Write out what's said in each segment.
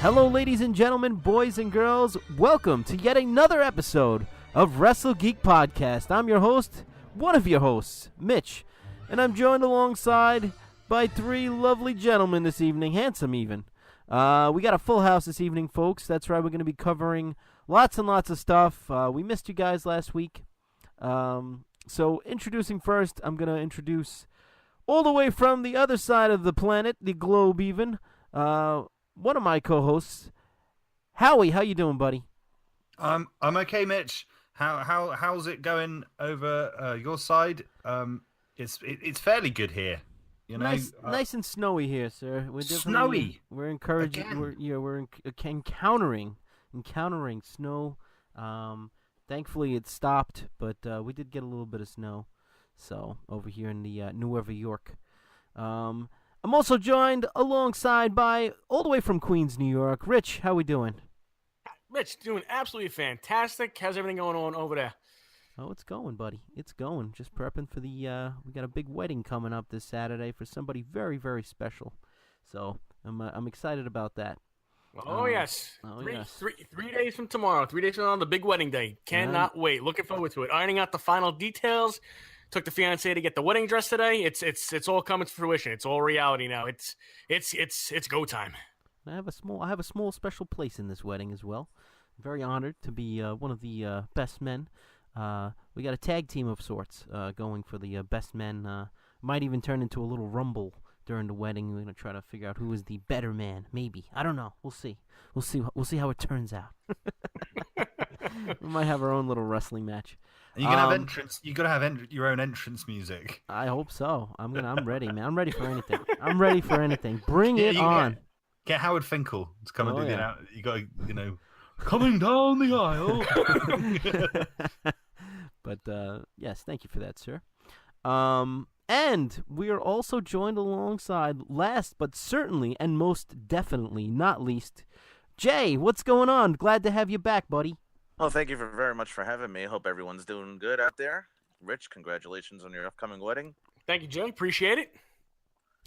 Hello, ladies and gentlemen, boys and girls. Welcome to yet another episode of Wrestle Geek Podcast. I'm your host, one of your hosts, Mitch, and I'm joined alongside by three lovely gentlemen this evening, handsome even. We got a full house this evening, folks. That's right, we're going to be covering lots and lots of stuff. We missed you guys last week. So introducing first, I'm going to introduce all the way from the other side of the planet, the globe even, one of my co-hosts, Howie. How you doing, buddy? I'm okay, Mitch. How's it going over your side? It's fairly good here. You know, nice and snowy here, sir. Snowy. We're encouraging. Again. We're encountering snow. Thankfully, it stopped, but we did get a little bit of snow. So over here in the Nueva York. I'm also joined alongside by, all the way from Queens, New York, Rich. How we doing? Rich, doing absolutely fantastic. How's everything going on over there? Oh, it's going, buddy. It's going. Just prepping for the, we got a big wedding coming up this Saturday for somebody very, very special. So I'm excited about that. Oh, yes. Oh, yes. 3 days from tomorrow. 3 days from now, the big wedding day. Cannot wait. Looking forward to it. Ironing out the final details. Took the fiance to get the wedding dress today. It's all coming to fruition. It's all reality now. It's go time. I have a small special place in this wedding as well. Very honored to be one of the best men. We got a tag team of sorts going for the best men. Might even turn into a little rumble during the wedding. We're gonna try to figure out who is the better man. Maybe, I don't know. We'll see. We'll see how it turns out. We might have our own little wrestling match. And you can have entrance. You gotta have your own entrance music. I hope so. I'm ready, man. I'm ready for anything. I'm ready for anything. Bring it on. Get Howard Finkel to come and do the. You got coming down the aisle. But yes, thank you for that, sir. And we are also joined alongside, last but certainly and most definitely not least, Jay. What's going on? Glad to have you back, buddy. Well, thank you very much for having me. Hope everyone's doing good out there. Rich, congratulations on your upcoming wedding. Thank you, Jay. Appreciate it.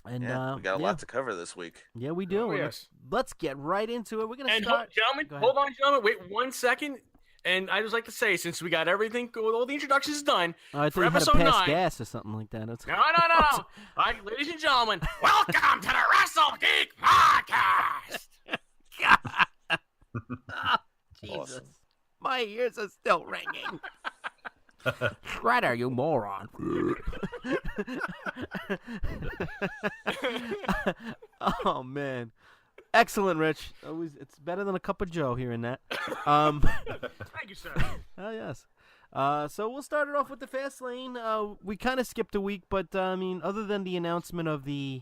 And we got a lot to cover this week. Yeah, we do. Oh, yes. Let's get right into it. We're gonna start. Hold on, gentlemen. Wait 1 second. And I just like to say, since we got everything, all the introductions done, I thought for you had episode to pass 9, gas or something like that. No. All right, ladies and gentlemen, welcome to the Wrestle Geek Podcast. Oh, Jesus. Awesome. My ears are still ringing. Shredder, you moron. Oh, man. Excellent, Rich. It's better than a cup of Joe hearing that. Thank you, sir. Oh, yes. So we'll start it off with the Fastlane. We kind of skipped a week, but, other than the announcement of the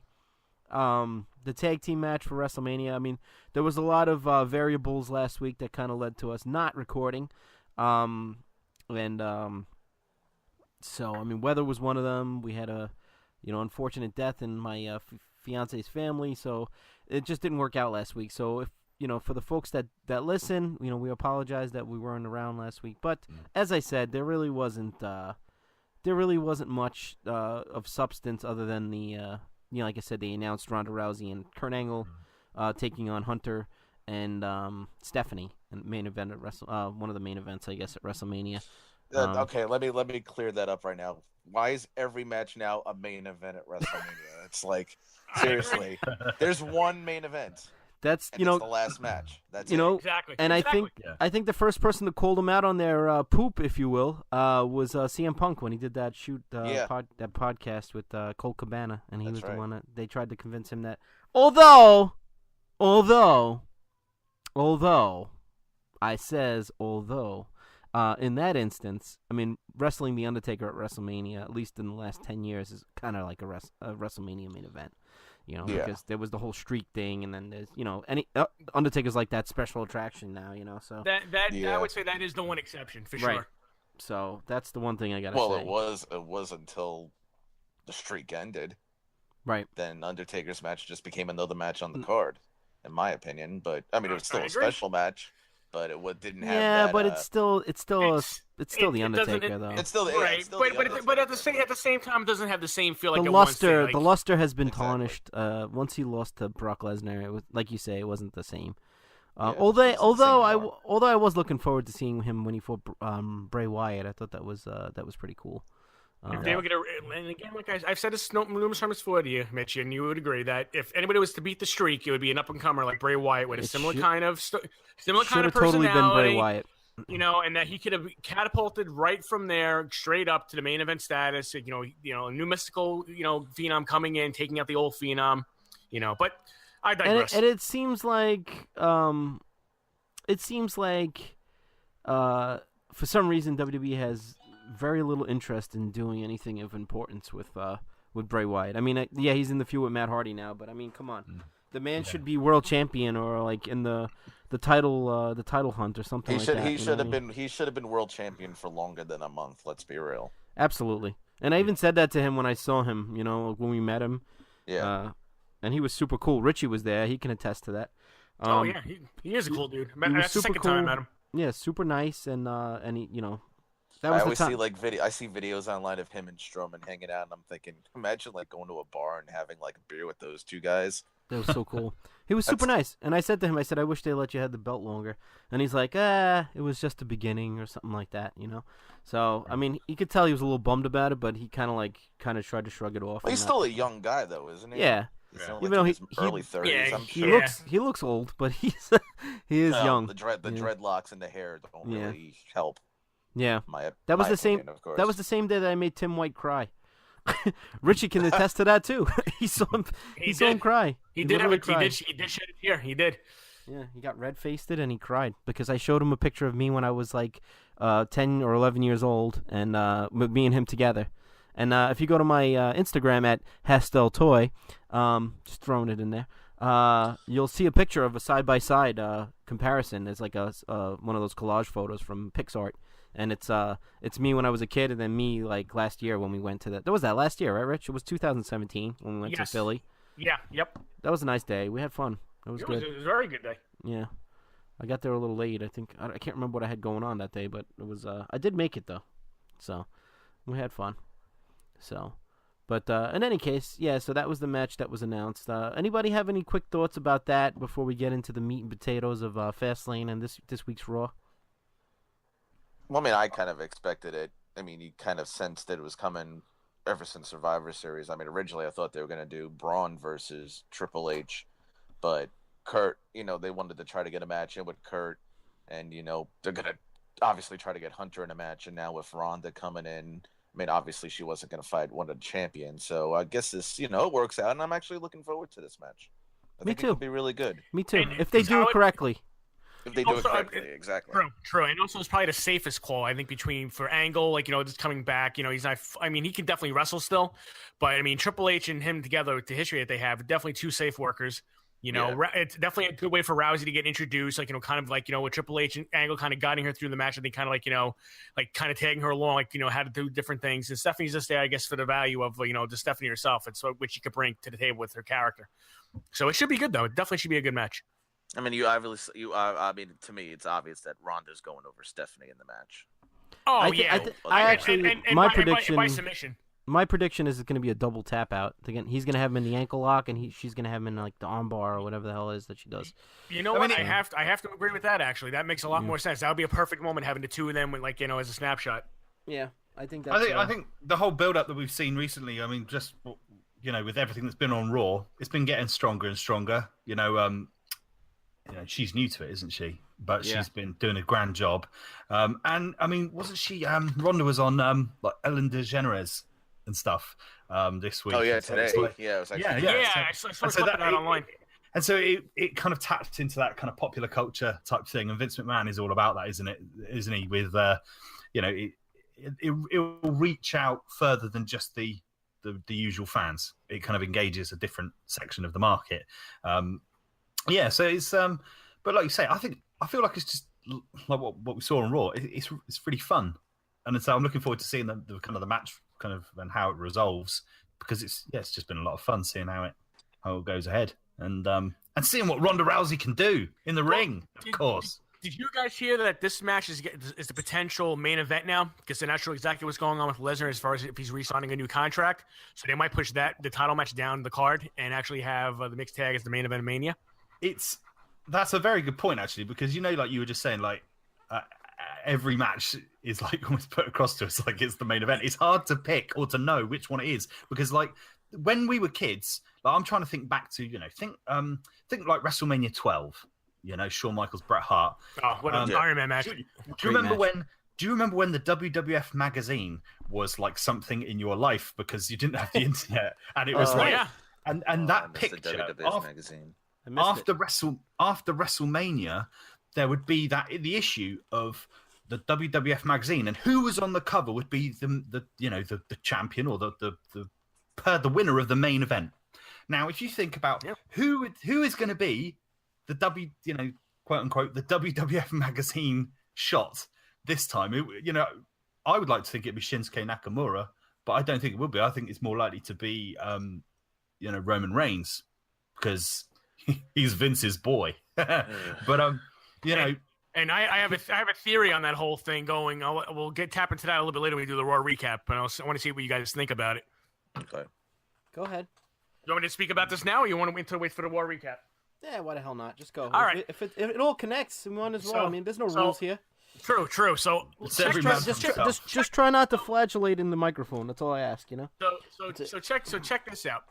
tag team match for WrestleMania, there was a lot of variables last week that kind of led to us not recording. So, weather was one of them. We had a, unfortunate death in my fiance's family, so it just didn't work out last week. So if, for the folks that listen, we apologize that we weren't around last week. But as I said, there really wasn't much of substance other than the, like I said, they announced Ronda Rousey and Kurt Angle taking on Hunter and Stephanie in main event at one of the main events, I guess, at WrestleMania. Okay, let me clear that up right now. Why is every match now a main event at WrestleMania? It's like, seriously, there's one main event. That's it's the last match. That's exactly. And I think the first person to call them out on their poop, if you will, was CM Punk when he did that that podcast with Colt Cabana, and he was the one that they tried to convince him that although in that instance, wrestling The Undertaker at WrestleMania, at least in the last 10 years, is kind of like a WrestleMania main event. Because there was the whole streak thing, and then there's, Undertaker's like that special attraction now, so. That I would say that is the one exception, for right. sure. So that's the one thing I got to say. say. Well, it was until the streak ended. Right. Then Undertaker's match just became another match on the card, in my opinion. But, it was still a special match. But it didn't have that. Yeah, but it's still the Undertaker though. It's still right. But at the same time, it doesn't have the same feel like the luster has been tarnished. Once he lost to Brock Lesnar, it was, like you say, it wasn't the same. Although I was looking forward to seeing him when he fought Bray Wyatt. I thought that was pretty cool. If they were gonna, and again, like I've said this numerous times before to you, Mitch, and you would agree that if anybody was to beat the streak, it would be an up and comer like Bray Wyatt with a similar kind of personality. Totally been Bray Wyatt. And that he could have catapulted right from there straight up to the main event status. A new mystical, phenom coming in, taking out the old phenom. But I digress. And it seems like for some reason WWE has very little interest in doing anything of importance with Bray Wyatt. I mean, he's in the feud with Matt Hardy now, but I mean, come on, the man should be world champion or like in the title hunt or something like that. He should have been world champion for longer than a month. Let's be real. Absolutely, and I even said that to him when I saw him. When we met him. Yeah. And he was super cool. Richie was there; he can attest to that. He is a cool dude. That's the second time I met him. Yeah, super nice, and he, I always see I see videos online of him and Strowman hanging out, and I'm thinking, imagine like going to a bar and having like a beer with those two guys. That was so cool. He was super nice, and I said to him, I wish they let you have the belt longer, and he's like, it was just the beginning or something like that, So I mean, you could tell he was a little bummed about it, but he kind of tried to shrug it off. Well, he's still a young guy though, isn't he? Yeah. Even though he's early 30s, I'm sure. He looks old, but he is young. The dreadlocks and the hair don't really help. Yeah, that was the same. That was the same day that I made Tim White cry. Richie can attest to that too. He saw him cry. He did shed a tear. He did. Yeah, he got red-faced and he cried because I showed him a picture of me when I was like 10 or 11 years old, and with me and him together. And if you go to my Instagram at HastelToy, just throwing it in there, you'll see a picture of a side-by-side comparison. It's like one of those collage photos from PixArt. And it's me when I was a kid, and then me like last year when we went to that. That was that last year, right, Rich? It was 2017 when we went to Philly. Yeah. Yep. That was a nice day. We had fun. It was good. It was a very good day. Yeah. I got there a little late. I think I can't remember what I had going on that day, but it was. I did make it though, so we had fun. So, but in any case, yeah. So that was the match that was announced. Anybody have any quick thoughts about that before we get into the meat and potatoes of Fastlane and this week's Raw? Well, I mean, I kind of expected it. I mean, you kind of sensed that it was coming ever since Survivor Series. I mean, originally I thought they were going to do Braun versus Triple H, but Kurt, they wanted to try to get a match in with Kurt, and, they're going to obviously try to get Hunter in a match, and now with Ronda coming in, I mean, obviously she wasn't going to fight one of the champions, so I guess this, it works out, and I'm actually looking forward to this match. I think it'll be really good. Me too, if they do it correctly. If they do it correctly, exactly. True. And also, it's probably the safest call, I think, for Angle, just coming back. He's not. I mean, he can definitely wrestle still, but I mean, Triple H and him together, with the history that they have, definitely two safe workers. It's definitely a good way for Rousey to get introduced, kind of with Triple H and Angle kind of guiding her through the match. I think kind of kind of tagging her along, how to do different things. And Stephanie's just there, I guess, for the value of just Stephanie herself, and so which she could bring to the table with her character. So it should be good, though. It definitely should be a good match. I mean, I mean, to me, it's obvious that Ronda's going over Stephanie in the match. Oh, I actually, my prediction by submission. My prediction is it's going to be a double tap out. Again, he's going to have him in the ankle lock, and she's going to have him in like the arm bar or whatever the hell it is that she does. You know what? I have to agree with that. Actually, that makes a lot more sense. That would be a perfect moment having the two of them, as a snapshot. Yeah, I think that's. I think the whole build-up that we've seen recently. I mean, just with everything that's been on Raw, it's been getting stronger and stronger. She's new to it, isn't she? But she's been doing a grand job. And I mean, wasn't she? Ronda was on like Ellen DeGeneres and stuff this week. Oh yeah, today. So it was actually, I saw that online. And so it kind of tapped into that kind of popular culture type thing. And Vince McMahon is all about that, isn't it? Isn't he? With it will reach out further than just the usual fans. It kind of engages a different section of the market. So it's but like you say, I feel like it's just like what we saw on Raw. It's really fun, and so I'm looking forward to seeing the kind of the match kind of and how it resolves, because it's just been a lot of fun seeing how it goes ahead, and seeing what Ronda Rousey can do in the ring, of course. Did you guys hear that this match is the potential main event now? Because they're not sure exactly what's going on with Lesnar as far as if he's re-signing a new contract. So they might push the title match down the card and actually have the mixed tag as the main event of Mania. It's That's a very good point, actually, because like you were just saying, like every match is like almost put across to us like it's the main event. It's hard to pick or to know which one it is because, like, when we were kids, like I'm trying to think back to think like WrestleMania 12. Shawn Michaels, Bret Hart. Oh, what an Iron Man match! Do you remember when? Do you remember when the WWF magazine was like something in your life because you didn't have the internet and it was and that picture the WWF magazine. after WrestleMania, there would be the issue of the WWF magazine, and who was on the cover would be the champion or the winner of the main event. Now, if you think about who is going to be the quote unquote the WWF magazine shot this time, I would like to think it'd be Shinsuke Nakamura, but I don't think it will be. I think it's more likely to be Roman Reigns because he's Vince's boy. But And I have a theory on that whole thing going. We'll tap into that a little bit later when we do the Raw recap. But I want to see what you guys think about it. Okay. Go ahead. You want me to speak about this now, or you want to wait for the Raw recap? Yeah, why the hell not? Just go. All right. If it all connects, we want as well. I mean, there's no rules here. True. So Just try not to flagellate in the microphone. That's all I ask. So check this out.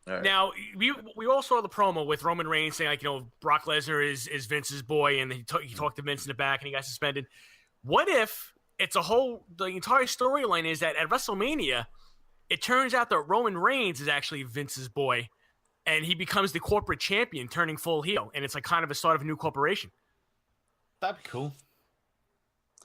Right. Now we all saw the promo with Roman Reigns saying Brock Lesnar is Vince's boy, and he talked to Vince in the back, and he got suspended. What if the entire storyline is that at WrestleMania, it turns out that Roman Reigns is actually Vince's boy, and he becomes the corporate champion, turning full heel, and it's like kind of a start of a new corporation. That'd be cool.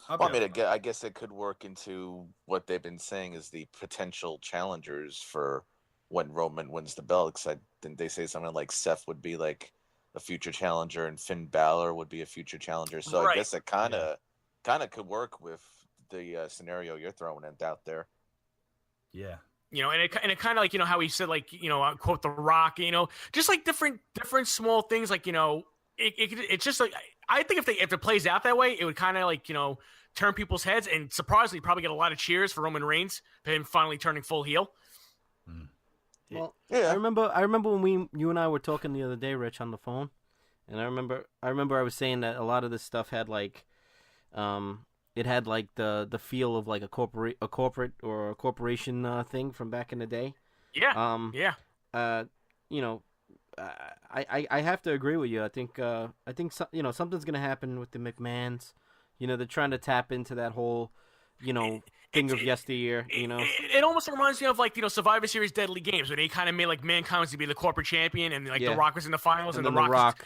I guess it could work into what they've been saying is the potential challengers for when Roman wins the belt. Didn't they say something like Seth would be like a future challenger and Finn Balor would be a future challenger? So right. I guess it kind of could work with the scenario you're throwing out there. Yeah. And it kind of like how he said quote The Rock, just like different small things like it's just like I think if it plays out that way, it would kind of like turn people's heads and surprisingly probably get a lot of cheers for Roman Reigns for him finally turning full heel. Well, yeah. I remember when you and I were talking the other day, Rich, on the phone, and I remember I was saying that a lot of this stuff had like, it had like the feel of like a corporate or a corporation thing from back in the day. Yeah. I have to agree with you. I think something's gonna happen with the McMahons. They're trying to tap into that whole, thing of yesteryear. It almost reminds me of like Survivor Series Deadly Games, where they kind of made like Mankind to be the corporate champion, and like The Rock was in the finals, and The Rock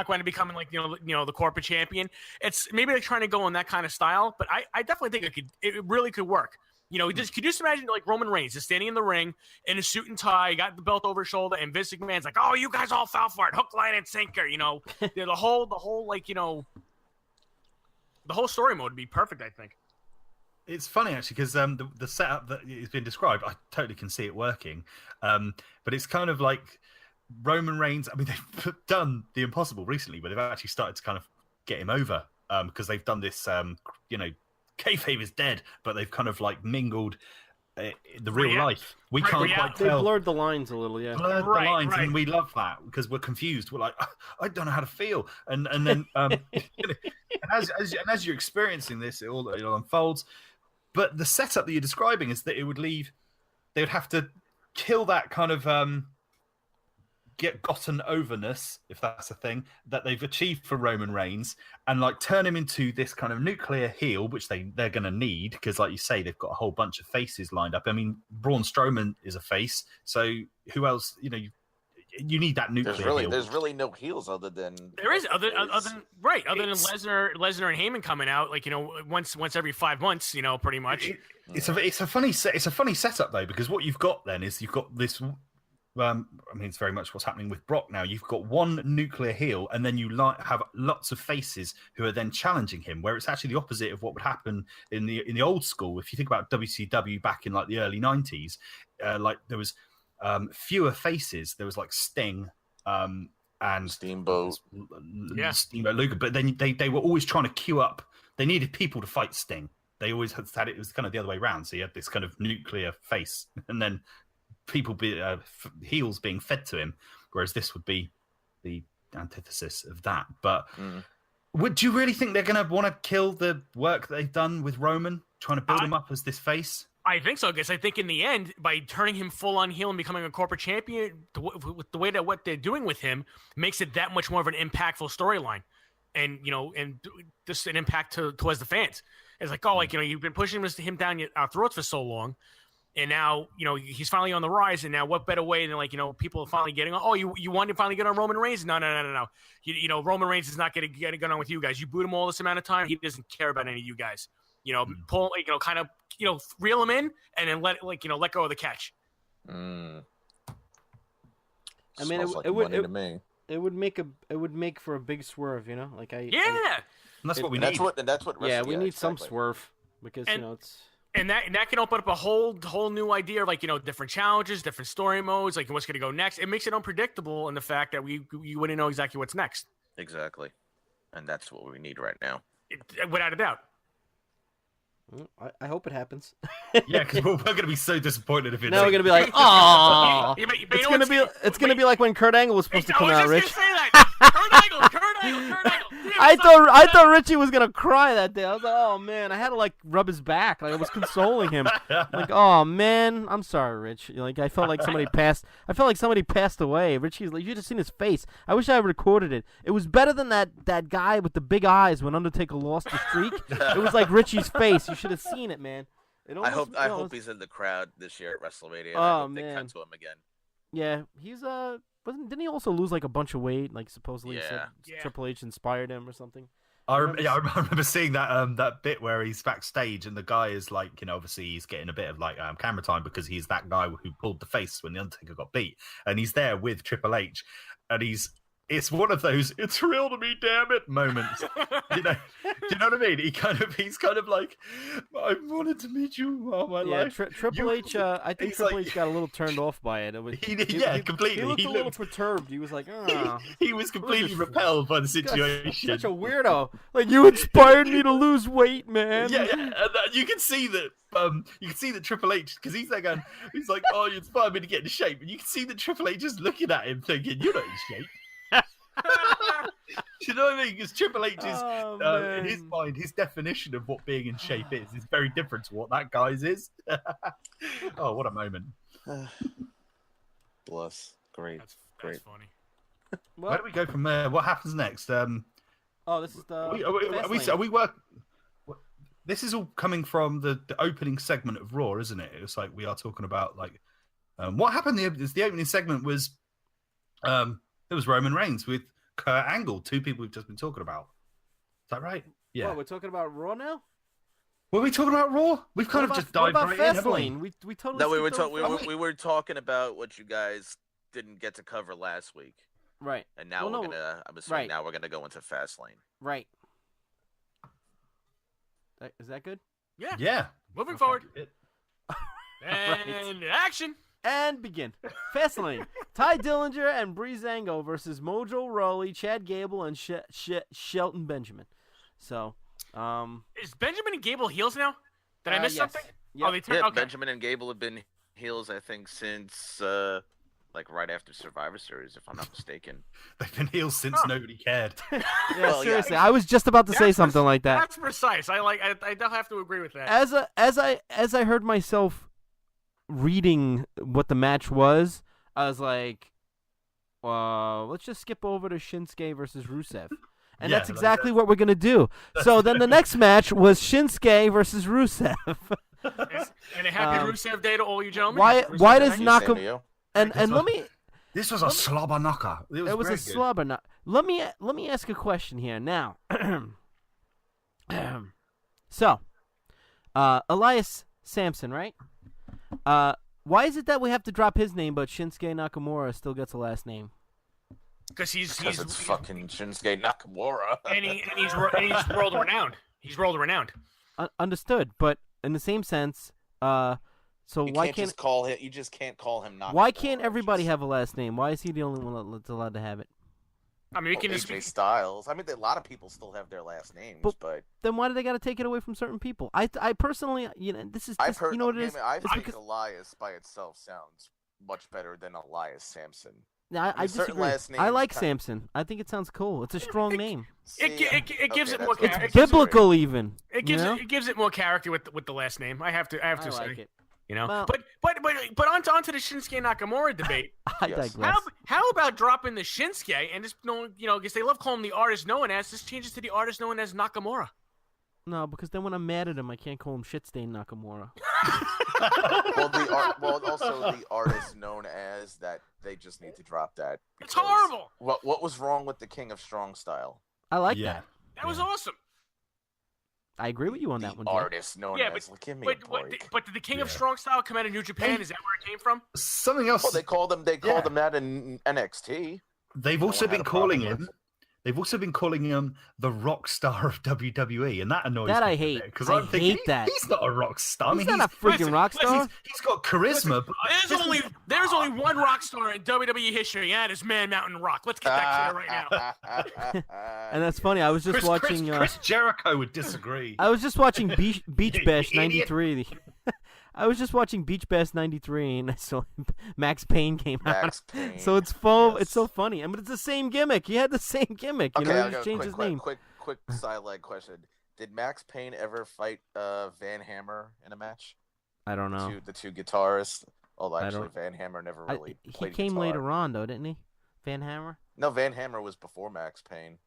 wound up becoming like the corporate champion. It's maybe they're trying to go in that kind of style, but I definitely think it really could work. Could you just imagine like Roman Reigns is standing in the ring in a suit and tie, got the belt over his shoulder, and Vince McMahon's like, "Oh, you guys all fell for it, hook, line, and sinker." The whole like the whole story mode would be perfect, I think. It's funny actually because the setup that has been described, I totally can see it working. But it's kind of like Roman Reigns. I mean, they've done the impossible recently, but they've actually started to kind of get him over because they've done this. Kayfabe is dead, but they've kind of like mingled the real life. We can't quite tell. They blurred the lines a little, yeah. Blurred the lines, and we love that because we're confused. We're like, I don't know how to feel, and then as you're experiencing this, it all unfolds. But the setup that you're describing is that they would have to kill that kind of get gotten overness, if that's a thing, that they've achieved for Roman Reigns, and like turn him into this kind of nuclear heel, which they're going to need because, like you say, they've got a whole bunch of faces lined up. I mean, Braun Strowman is a face, so who else? You need that nuclear heel. There's really no heels other than other than Lesnar and Heyman coming out like once every 5 months, pretty much. It's a funny setup though, because what you've got then is you've got this. I mean, it's very much what's happening with Brock now. You've got one nuclear heel, and then you have lots of faces who are then challenging him. Where it's actually the opposite of what would happen in the old school. If you think about WCW back in like the early '90s, like there was fewer faces. There was like Sting and Steamboat, Steamboat Luger. But then they were always trying to queue up. They needed people to fight Sting. They always had it was kind of the other way around. So you had this kind of nuclear face, and then heels being fed to him, whereas this would be the antithesis of that. But do you really think they're going to want to kill the work they've done with Roman, trying to build him up as this face? I think so, because I think in the end, by turning him full on heel and becoming a corporate champion, with the way that what they're doing with him makes it that much more of an impactful storyline, and just an impact towards the fans. It's like, oh, you've been pushing him down our throats for so long, and now he's finally on the rise. And now, what better way than people are finally getting on? Oh, you want to finally get on Roman Reigns? No. Roman Reigns is not going to get on with you guys. You booed him all this amount of time. He doesn't care about any of you guys. Pull, kind of, reel him in and then let go of the catch. I mean, it would make for a big swerve, And that's what we need. We need some swerve because it's. And that can open up a whole new idea of different challenges, different story modes, what's going to go next. It makes it unpredictable in the fact that you wouldn't know exactly what's next. Exactly, and that's what we need right now. Without a doubt. I hope it happens. Yeah, because we're going to be so disappointed if it. Now we're going to be like, oh, it's going to be like when Kurt Angle was supposed to come out, Rich. Say that. Kurt Angle. I thought Richie was gonna cry that day. I was like, oh man, I had to rub his back. I was consoling him. Oh man, I'm sorry, Rich. I felt like somebody passed. I felt like somebody passed away. Richie's you should have seen his face. I wish I recorded it. It was better than that guy with the big eyes when Undertaker lost the streak. It was like Richie's face. You should have seen it, man. I hope he's in the crowd this year at WrestleMania. Oh, I hope man. they cut to him again. Yeah, he's didn't he also lose a bunch of weight? Supposedly said Triple H inspired him or something. I remember seeing that bit where he's backstage and the guy is obviously he's getting a bit of camera time because he's that guy who pulled the face when the Undertaker got beat, and he's there with Triple H, and it's one of those "it's real to me, damn it" moments. Do you know what I mean? He's kind of like, I wanted to meet you all my life. Triple H. I think Triple H got a little turned off by it. Completely. He looked a little perturbed. He was like, oh. He was completely repelled by the situation. Such a weirdo. You inspired me to lose weight, man. Yeah. And you can see that. You can see that Triple H, because he's like, oh, you inspired me to get in shape, and you can see that Triple H is looking at him thinking, you're not in shape. You know what I mean? Because Triple H is, in his mind, his definition of what being in shape is very different to what that guy's is. Oh, what a moment! Bless, great. That's funny. Where do we go from there? What happens next? This is the. This is all coming from the opening segment of Raw, isn't it? It's like we are talking about what happened. The opening segment was it was Roman Reigns with Kurt Angle, two people we've just been talking about. Is that right? Yeah. What, we're talking about Raw now? Were we talking about Raw? We've kind of just dived right in, haven't we? We totally. No, we were talking about what you guys didn't get to cover last week. Right. And now I'm assuming now we're gonna go into Fastlane. Right. Is that good? Yeah. Yeah. Moving forward. And action. And begin. Fastlane. Ty Dillinger and Breezango versus Mojo Rawley, Chad Gable, and Shelton Benjamin. So, is Benjamin and Gable heels now? Did I miss something? Yep. Oh, they turned. Okay. Benjamin and Gable have been heels, I think, since right after Survivor Series, if I'm not mistaken. They've been heels since nobody cared. Seriously, I was just about to say something like that. That's precise. I don't have to agree with that. As I heard myself reading what the match was, I was like, let's just skip over to Shinsuke versus Rusev. And that's exactly what we're going to do. So then the next match was Shinsuke versus Rusev. And a happy Rusev Day to all you gentlemen. Why does Nakamura... And let me... This was a slobber knocker. It was a slobber knocker. Let me ask a question here now. So, Elias Sampson, right? Why is it that we have to drop his name, but Shinsuke Nakamura still gets a last name? Because it's fucking Shinsuke Nakamura, and he's world renowned. He's world renowned. Understood, but in the same sense, so why can't just call him? You just can't call him Nakamura. Why can't everybody have a last name? Why is he the only one that's allowed to have it? I mean, we can just AJ Styles. I mean, a lot of people still have their last names, but then why do they got to take it away from certain people? I personally, this is I've heard. You know what it is? I think Elias by itself sounds much better than Elias Sampson. I mean, certain disagree. last I names like kind- Samson. I think it sounds cool. It's a strong name. It gives it more that's character. fine. It's biblical, even. It gives you know? it gives it more character with the last name. I have to I say. like it. You know, Well- but onto the Shinsuke Nakamura debate. I Yes. digress. How about dropping the Shinsuke and just because they love calling him the artist known as, just changes to the artist known as Nakamura. No, because then when I'm mad at him, I can't call him Shitstain Nakamura. Also the artist known as that. They just need to drop that. It's because horrible. What was wrong with the King of Strong Style? I like Yeah. that. That was awesome. I agree with you on The that one, Jay. artist known Yeah, as. Give me a break. But did the King of Yeah. Strong Style come out of New Japan? Hey. Is that where it came from? Something else. Well, they called them Yeah. that in NXT. They've No also one had been a problem calling with. him. They've also been calling him the rock star of WWE, and that annoys me. That I hate. Because I I'm thinking hate that. he's not a rock star. I He's mean, not a freaking listen, rock star. he's got charisma. But There's only one rock star in WWE history, and that is Man Mountain Rock. Let's get that clear right now. And that's funny. I was just watching. Chris Jericho would disagree. I was just watching Beach Bash You idiot. '93. I was just watching Beach Bash '93, and I saw Max Payne came out. Max Payne. So it's full. Yes. It's so funny. I mean, it's the same gimmick. He had the same gimmick. You Okay, know, I'll he just go changed his name. quick sideline question. Did Max Payne ever fight Van Hammer in a match? I don't know. The two guitarists. Although I actually, don't- Van Hammer never really He played came guitar. later on, though, didn't he? Van Hammer. No, Van Hammer was before Max Payne.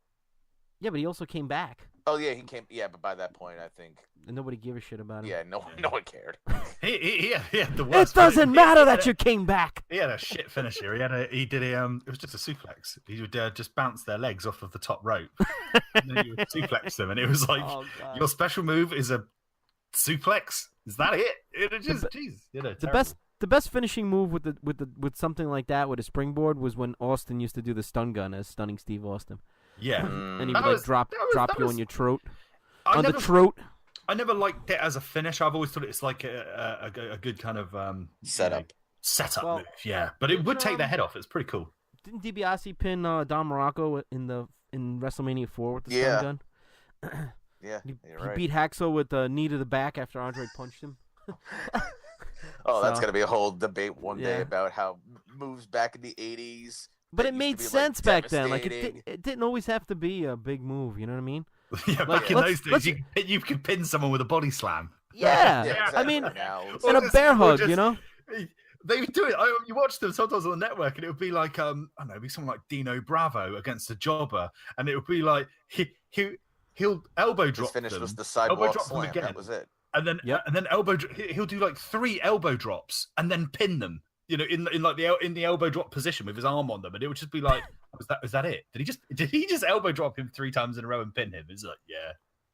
Yeah, but he also came back, Oh yeah, he came. Yeah, but by that point, I think and nobody gave a shit about him. yeah, no one cared. He had the It worst. doesn't he- matter he that had you came back. He had a shit finisher. He did a it was just a suplex. He would just bounce their legs off of the top rope, and then he would suplex them, and it was like Oh, God. your special move is a suplex. Is that it? It just jeez, The best finishing move with something like that with a springboard was when Austin used to do the stun gun as Stunning Steve Austin, Yeah. and he That would was- drop that you was- on your throat, I on never, the throat. I never liked it as a finish. I've always thought it's like a good kind of Setup. setup Well, move. Yeah, but it would take their head off. It's pretty cool. Didn't DiBiase pin Don Morocco in WrestleMania 4 with the Yeah. stun gun? Yeah, He you're right. beat Hacksaw with the knee to the back after Andre punched him. Oh, that's So- gonna be a whole debate one day Yeah. about how moves back in the '80s. But that it used to made be, like, sense back then. Like devastating. it didn't always have to be a big move. You know what I mean? Yeah, Like, back in let's- those days, you could pin someone with a body slam. Yeah. exactly. I mean, Now it's- Or and a just- bear or hug. just- You know? They would do it. You watch them sometimes on the network, and it would be like, I don't know, it'd be someone like Dino Bravo against a jobber, and it would be like he'll elbow drop his finish them, was the elbow sidewalk drop them slam. again, That was it. and then Yep. he'll do like 3 elbow drops and then pin them. You know, in the elbow drop position with his arm on them, and it would just be like, was that it? Did he just elbow drop him 3 times in a row and pin him? It's like, yeah,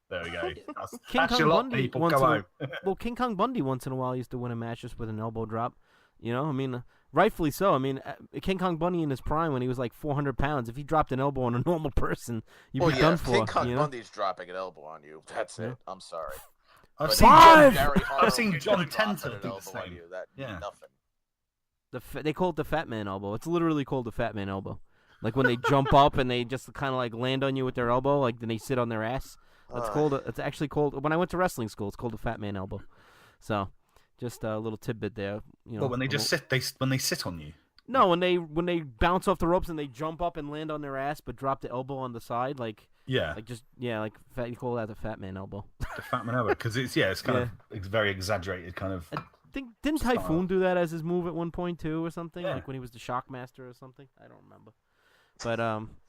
there we go. That's, King that's Kong your lot, Bundy people. once Go in home. Well, King Kong Bundy once in a while used to win a match just with an elbow drop. You know, I mean, rightfully so. I mean, King Kong Bundy in his prime when he was like 400 pounds, if he dropped an elbow on a normal person, you'd Well, be yeah, done if for. King Kong you know? Bundy's dropping an elbow on you. That's Yeah. it. I'm sorry. I've But seen Five! John, Gary Hart I've seen will John drop Tenta an do the elbow on same. you. That Yeah. nothing. They call it the Fat Man elbow. It's literally called the Fat Man elbow. Like when they jump up and they just kind of like land on you with their elbow, like then they sit on their ass. It's actually called. When I went to wrestling school, it's called the Fat Man elbow. So, just a little tidbit there. You know, Well, when they just sit, when they sit on you. No, when they bounce off the ropes and they jump up and land on their ass, but drop the elbow on the side, like Yeah, fat. You call that the Fat Man elbow. the Fat Man elbow, because it's kind of it's very exaggerated, kind of. Didn't Style. Typhoon do that as his move at one point too, or something? Yeah. Like when he was the Shockmaster or something? I don't remember. But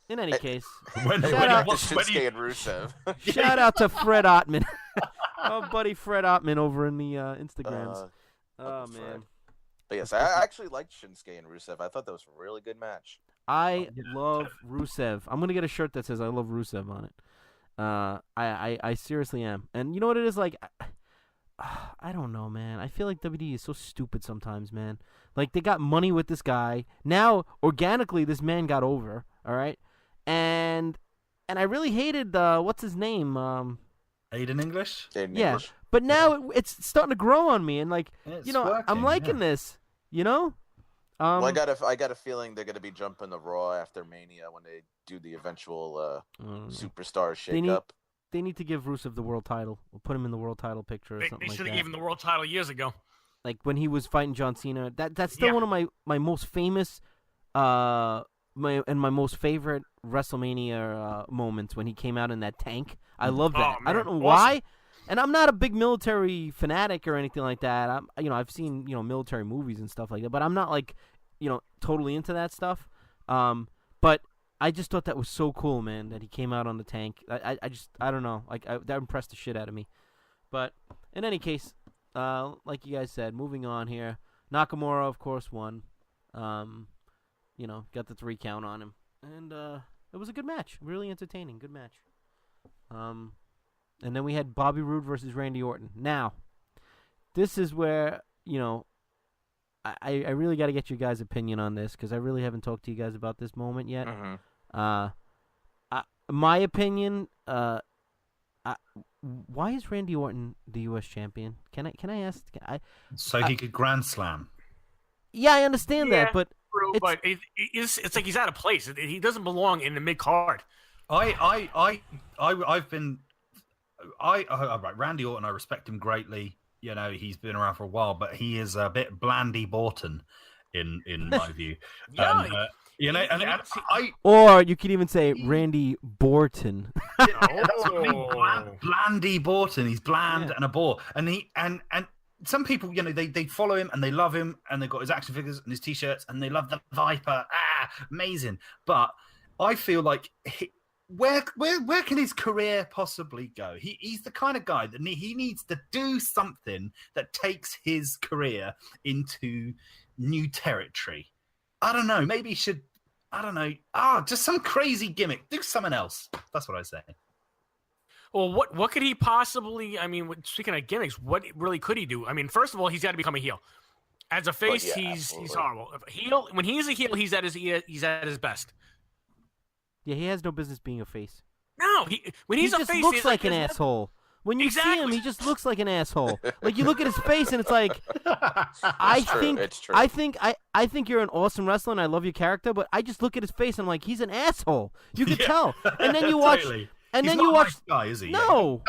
in any case, When, Hey, Shout when out back he to was- Shinsuke and Rusev. shout out to Fred Ottman, our buddy Fred Ottman over in the Instagrams. Oh Fred. man, But yes, I actually liked Shinsuke and Rusev. I thought that was a really good match. I Yeah. love Rusev. I'm gonna get a shirt that says "I love Rusev" on it. I seriously am. And you know what it is like? I don't know, man. I feel like WWE is so stupid sometimes, man. Like they got money with this guy. Now organically, this man got over. All right, and I really hated what's his name? Aiden English. In Yeah, English. but now it's starting to grow on me, and like It's you know, working, I'm liking this. You know. Well, I got a feeling they're going to be jumping the Raw after Mania when they do the eventual superstar They need- shakeup. They need to give Rusev the world title. We'll put him in the world title picture or They something like should have that. given the world title years ago. Like when he was fighting John Cena. That's still Yeah. one of my most famous my most favorite WrestleMania moments when he came out in that tank. I love that. Man. I don't know Awesome. why. And I'm not a big military fanatic or anything like that. I've seen, military movies and stuff like that, but I'm not like, totally into that stuff. But I just thought that was so cool, man, that he came out on the tank. I don't know. That impressed the shit out of me. But in any case, like you guys said, moving on here. Nakamura, of course, won. Got the 3 count on him. And it was a good match. Really entertaining. Good match. And then we had Bobby Roode versus Randy Orton. Now, this is where, I really got to get your guys' opinion on this because I really haven't talked to you guys about this moment yet. My opinion, why is Randy Orton the U.S. champion? Can I ask? He could Grand Slam. Yeah, I understand that, but it's like he's out of place. He doesn't belong in the mid card. I've been. Randy Orton, I respect him greatly. He's been around for a while, but he is a bit Blandy Borton, in my view. Or you could even say Randy Borton. Blandy Borton. He's bland and a bore, and some people, they follow him and they love him, and they've got his action figures and his T-shirts, and they love the Viper. Amazing! But I feel like. Where can his career possibly go? He's the kind of guy that he needs to do something that takes his career into new territory. I don't know. Maybe he should. I don't know. Just some crazy gimmick. Do something else. That's what I say. Well, what could he possibly? I mean, speaking of gimmicks, what really could he do? I mean, first of all, he's got to become a heel. As a face, he's horrible. Heel, when he's a heel, he's at his best. Yeah, he has no business being a face. No, when he's he a just face, looks like an asshole. When you see him, he just looks like an asshole. Like you look at his face, and it's like, I think you're an awesome wrestler, and I love your character, but I just look at his face, and I'm like, he's an asshole. You can tell. And then you watch, totally. and he's then not you a watch. Nice guy, is he? No.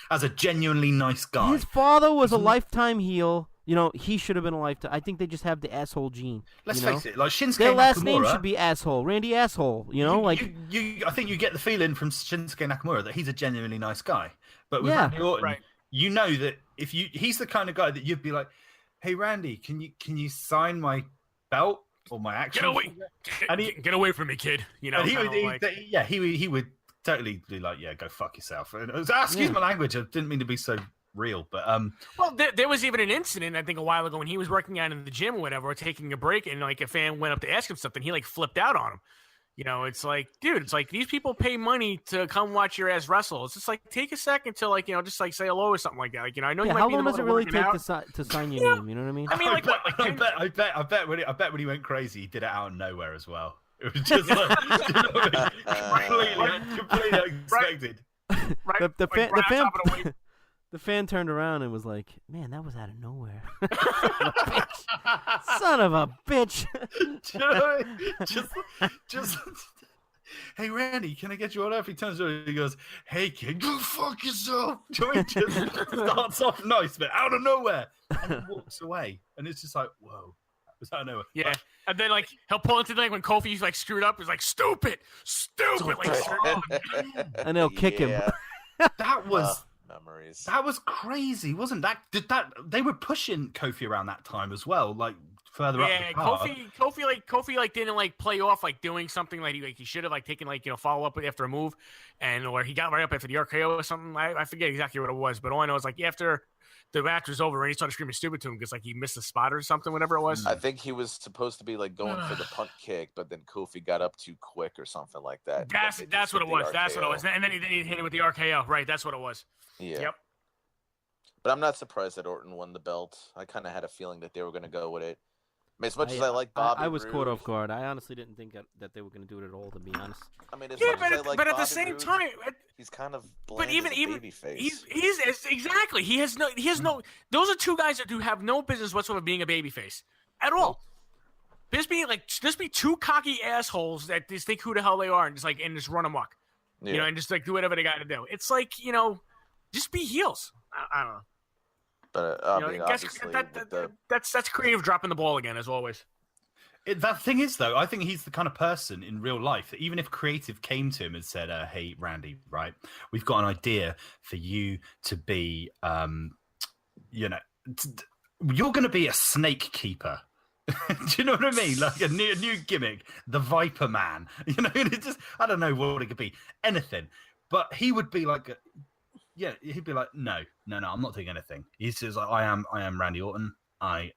As a genuinely nice guy. His father was a lifetime heel. He should have been a lifetime. I think they just have the asshole gene. Let's face it, like Shinsuke their last Nakamura, name should be asshole. Randy asshole. I think you get the feeling from Shinsuke Nakamura that he's a genuinely nice guy. But with Randy Orton, you know that he's the kind of guy that you'd be like, "Hey, Randy, can you sign my belt or my action?" Get away from me, kid. He would totally be like, "Yeah, go fuck yourself." And excuse my language. I didn't mean to be so real, but well, there was even an incident I think a while ago when he was working out in the gym or whatever, taking a break, and like a fan went up to ask him something, he like flipped out on him. It's like, dude, it's like these people pay money to come watch your ass wrestle. It's just like take a second to like just like say hello or something like that. Like I know you might how be long does it really take to sign your name? You know what I mean? I mean, like I bet when he went crazy, he did it out of nowhere as well. It was just like completely unexpected. The fan turned around and was like, "Man, that was out of nowhere." Son of a bitch. just hey, Randy, can I get you on up? He turns around and he goes, "Hey, kid, go fuck yourself." Joey just starts off nice, but out of nowhere. And he walks away. And it's just like, whoa. That was out of nowhere. Yeah. And then, like, he'll pull into the when Kofi's, like, screwed up. He's like, stupid. Like, and they'll kick him. That was... memories. That was crazy, wasn't that? They were pushing Kofi around that time as well, like further up the card. Kofi didn't like play off like doing something like he should have like taken like follow up after a move, or he got right up after the RKO or something. I forget exactly what it was, but all I know is like after the match was over and he started screaming stupid to him because like he missed a spot or something, whatever it was. I think he was supposed to be like going for the punt kick, but then Kofi got up too quick or something like that. That's what it was. That's what it was. And then he hit it with the RKO. Right. That's what it was. Yeah. Yep. But I'm not surprised that Orton won the belt. I kind of had a feeling that they were going to go with it. I mean, as much as I like Bobby I was Roode, caught off guard. I honestly didn't think that they were going to do it at all, to be honest. I mean, as yeah, much as I like but at Bobby the same Roode, time, he's kind of bland but even as a babyface. He's exactly. He has no. Those are two guys that do have no business whatsoever being a babyface at all. Just be two cocky assholes that just think who the hell they are and just run amok, and just like do whatever they got to do. It's like just be heels. I don't know. But I mean, obviously, that's creative dropping the ball again, as always. That thing is, though, I think he's the kind of person in real life that even if creative came to him and said, "Hey, Randy, right, we've got an idea for you to be, you're going to be a snake keeper." Do you know what I mean? Like a new gimmick, the Viper Man. It just, I don't know what it could be, anything. But he would be like, he'd be like, no, I'm not doing anything. He says, like, I am Randy Orton. I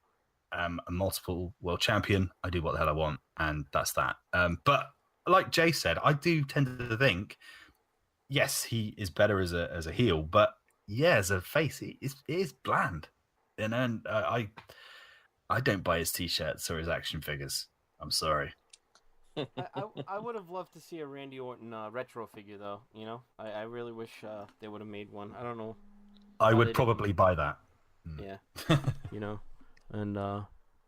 am a multiple world champion. I do what the hell I want, and that's that. But like Jay said, I do tend to think, yes, he is better as a heel, but yeah, as a face, it is bland. And then I don't buy his t-shirts or his action figures. I'm sorry. I would have loved to see a Randy Orton retro figure, though. I really wish they would have made one. I don't know. I would probably buy that. Yeah, and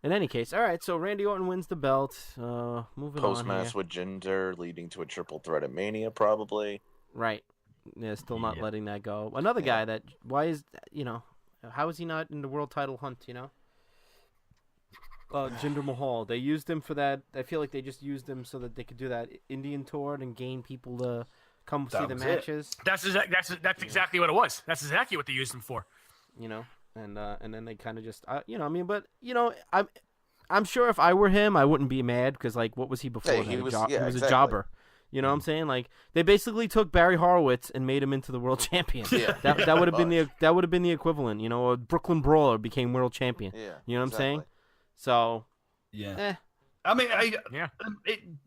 in any case, all right. So Randy Orton wins the belt. Moving Post-match on here. with Jinder, leading to a triple threat at Mania, probably. Right. Yeah, still not letting that go. Another guy that how is he not in the world title hunt? Jinder Mahal. They used him for that. I feel like they just used him so that they could do that Indian tour and gain people to come see the matches. That's exactly what it was. That's exactly what they used him for. And then they kind of just, I'm sure if I were him, I wouldn't be mad because like what was he before? He was a jobber. You know what I'm saying? Like they basically took Barry Horowitz and made him into the world champion. Yeah, that would have been the equivalent. A Brooklyn Brawler became world champion. Yeah, you know what I'm saying? So, yeah. I mean,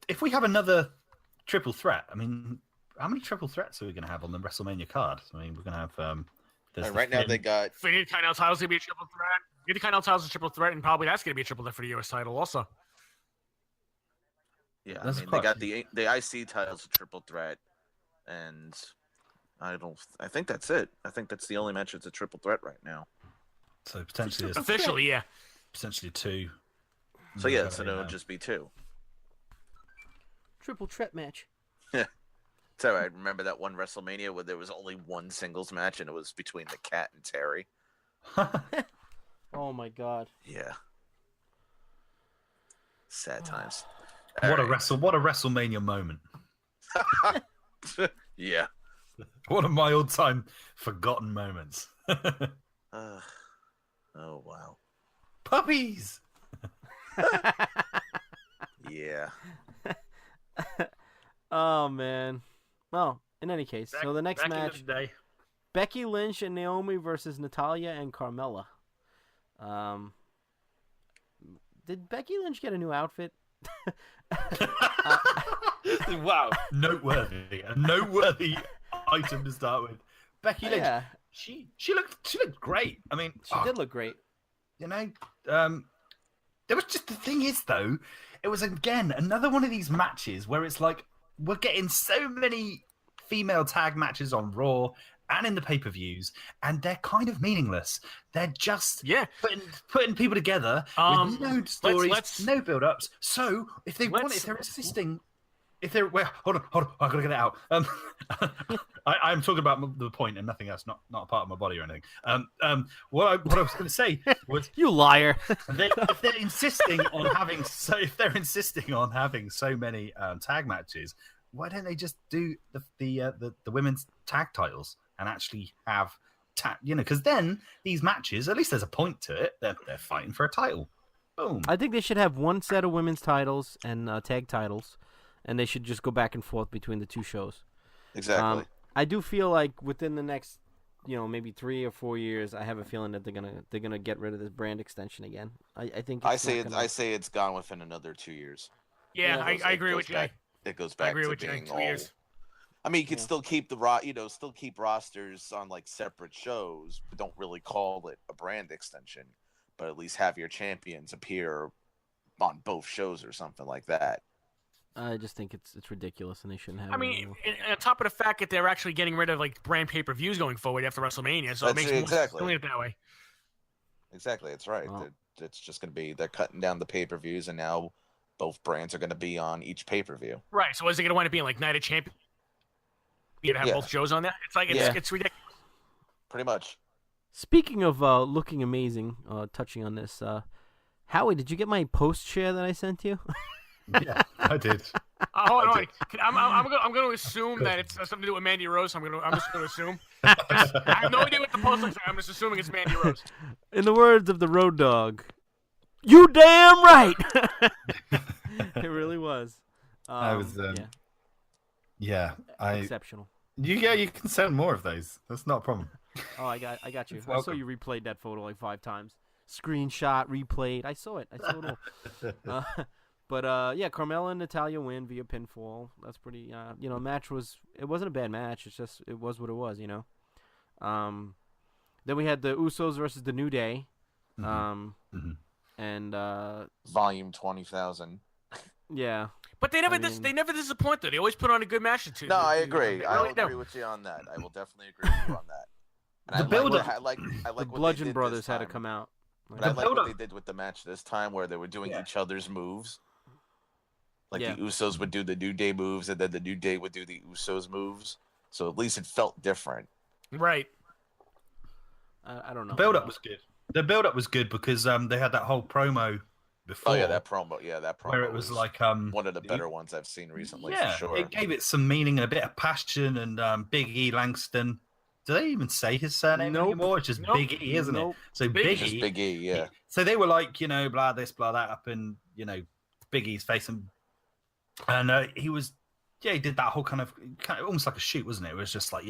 if we have another triple threat, I mean, how many triple threats are we going to have on the WrestleMania card? I mean, we're going to have. Right now they got. For the Intercontinental title's going to be a triple threat. The Intercontinental title's a triple threat, and probably that's going to be a triple threat for the U.S. title also. Yeah, I mean, they got the IC title's a triple threat, and I think that's it. I think that's the only match that's a triple threat right now. So potentially officially, yeah. Potentially two. So yeah, so it'll just be two. Triple threat match. Yeah. So I remember that one WrestleMania where there was only one singles match, and it was between the Cat and Terry. Oh my God. Yeah. Sad times. What a WrestleMania moment. Yeah. One of my all-time forgotten moments. Oh wow. Puppies. Yeah. Oh man. Well, in any case, so the next match, Becky Lynch and Naomi versus Natalya and Carmella. Did Becky Lynch get a new outfit? Wow, noteworthy. A noteworthy item to start with. Becky Lynch. Yeah. She looked great. I mean, she did look great. There was just, the thing is though, it was again another one of these matches where it's like we're getting so many female tag matches on Raw and in the pay-per-views, and they're kind of meaningless. They're just putting people together with no stories, no build-ups. So if they're insisting. Hold on, I've got to get it out. I'm talking about the point and nothing else, not a part of my body or anything. What I was going to say was, you liar. If they're insisting on having so many tag matches, why don't they just do the women's tag titles and actually have because then these matches, at least there's a point to it. They're fighting for a title. Boom. I think they should have one set of women's titles and tag titles. And they should just go back and forth between the two shows. Exactly. I do feel like within the next, maybe 3 or 4 years, I have a feeling that they're gonna get rid of this brand extension again. I think. I say it's gone within another 2 years. Yeah, I agree with you. It goes back to being 2 years. I mean, you can still keep still keep rosters on like separate shows, but don't really call it a brand extension. But at least have your champions appear on both shows or something like that. I just think it's ridiculous, and they shouldn't have. I mean, on top of the fact that they're actually getting rid of like brand pay-per-views going forward after WrestleMania, so it makes more sense doing it that way. Exactly, that's right. Well, it's just going to be they're cutting down the pay-per-views, and now both brands are going to be on each pay-per-view. Right. So is it going to wind up being like Night of Champions? You have both shows on there. It's like it's ridiculous. Pretty much. Speaking of looking amazing, touching on this, Howie, did you get my post share that I sent you? Yeah, I did. Hold on. I'm going to assume that it's something to do with Mandy Rose. I'm just going to assume. I have no idea what the post looks like. I'm just assuming it's Mandy Rose. In the words of the Road Dogg, you damn right. It really was. Exceptional. You can send more of those. That's not a problem. Oh, I got you. I saw you replayed that photo like 5 times. Screenshot, replayed. I saw it all. But Carmella and Natalya win via pinfall. That's pretty. Match it wasn't a bad match. It's just it was what it was. Then we had the Usos versus the New Day. And Volume 20,000. Yeah. But they never disappoint though. They always put on a good match or two. No, I agree. I will agree with you on that. I will definitely agree with you on that. And the build-up, I like the Bludgeon Brothers had to come out. I like what they did with the match this time, where they were doing each other's moves. Like the Usos would do the New Day moves, and then the New Day would do the Usos moves. So at least it felt different. Right. I don't know. The build-up was good. The build-up was good because they had that whole promo before. Oh yeah, that promo. Yeah, that promo. Where it was like one of the better ones I've seen recently. Yeah, for sure. It gave it some meaning and a bit of passion. And Big E Langston. Do they even say his surname anymore? It's just Big E, isn't it? So Big E. Big E, yeah. So they were like, blah this, blah that, up in Big E's face, and he was. Yeah, he did that whole kind of almost like a shoot, wasn't it? It was just like,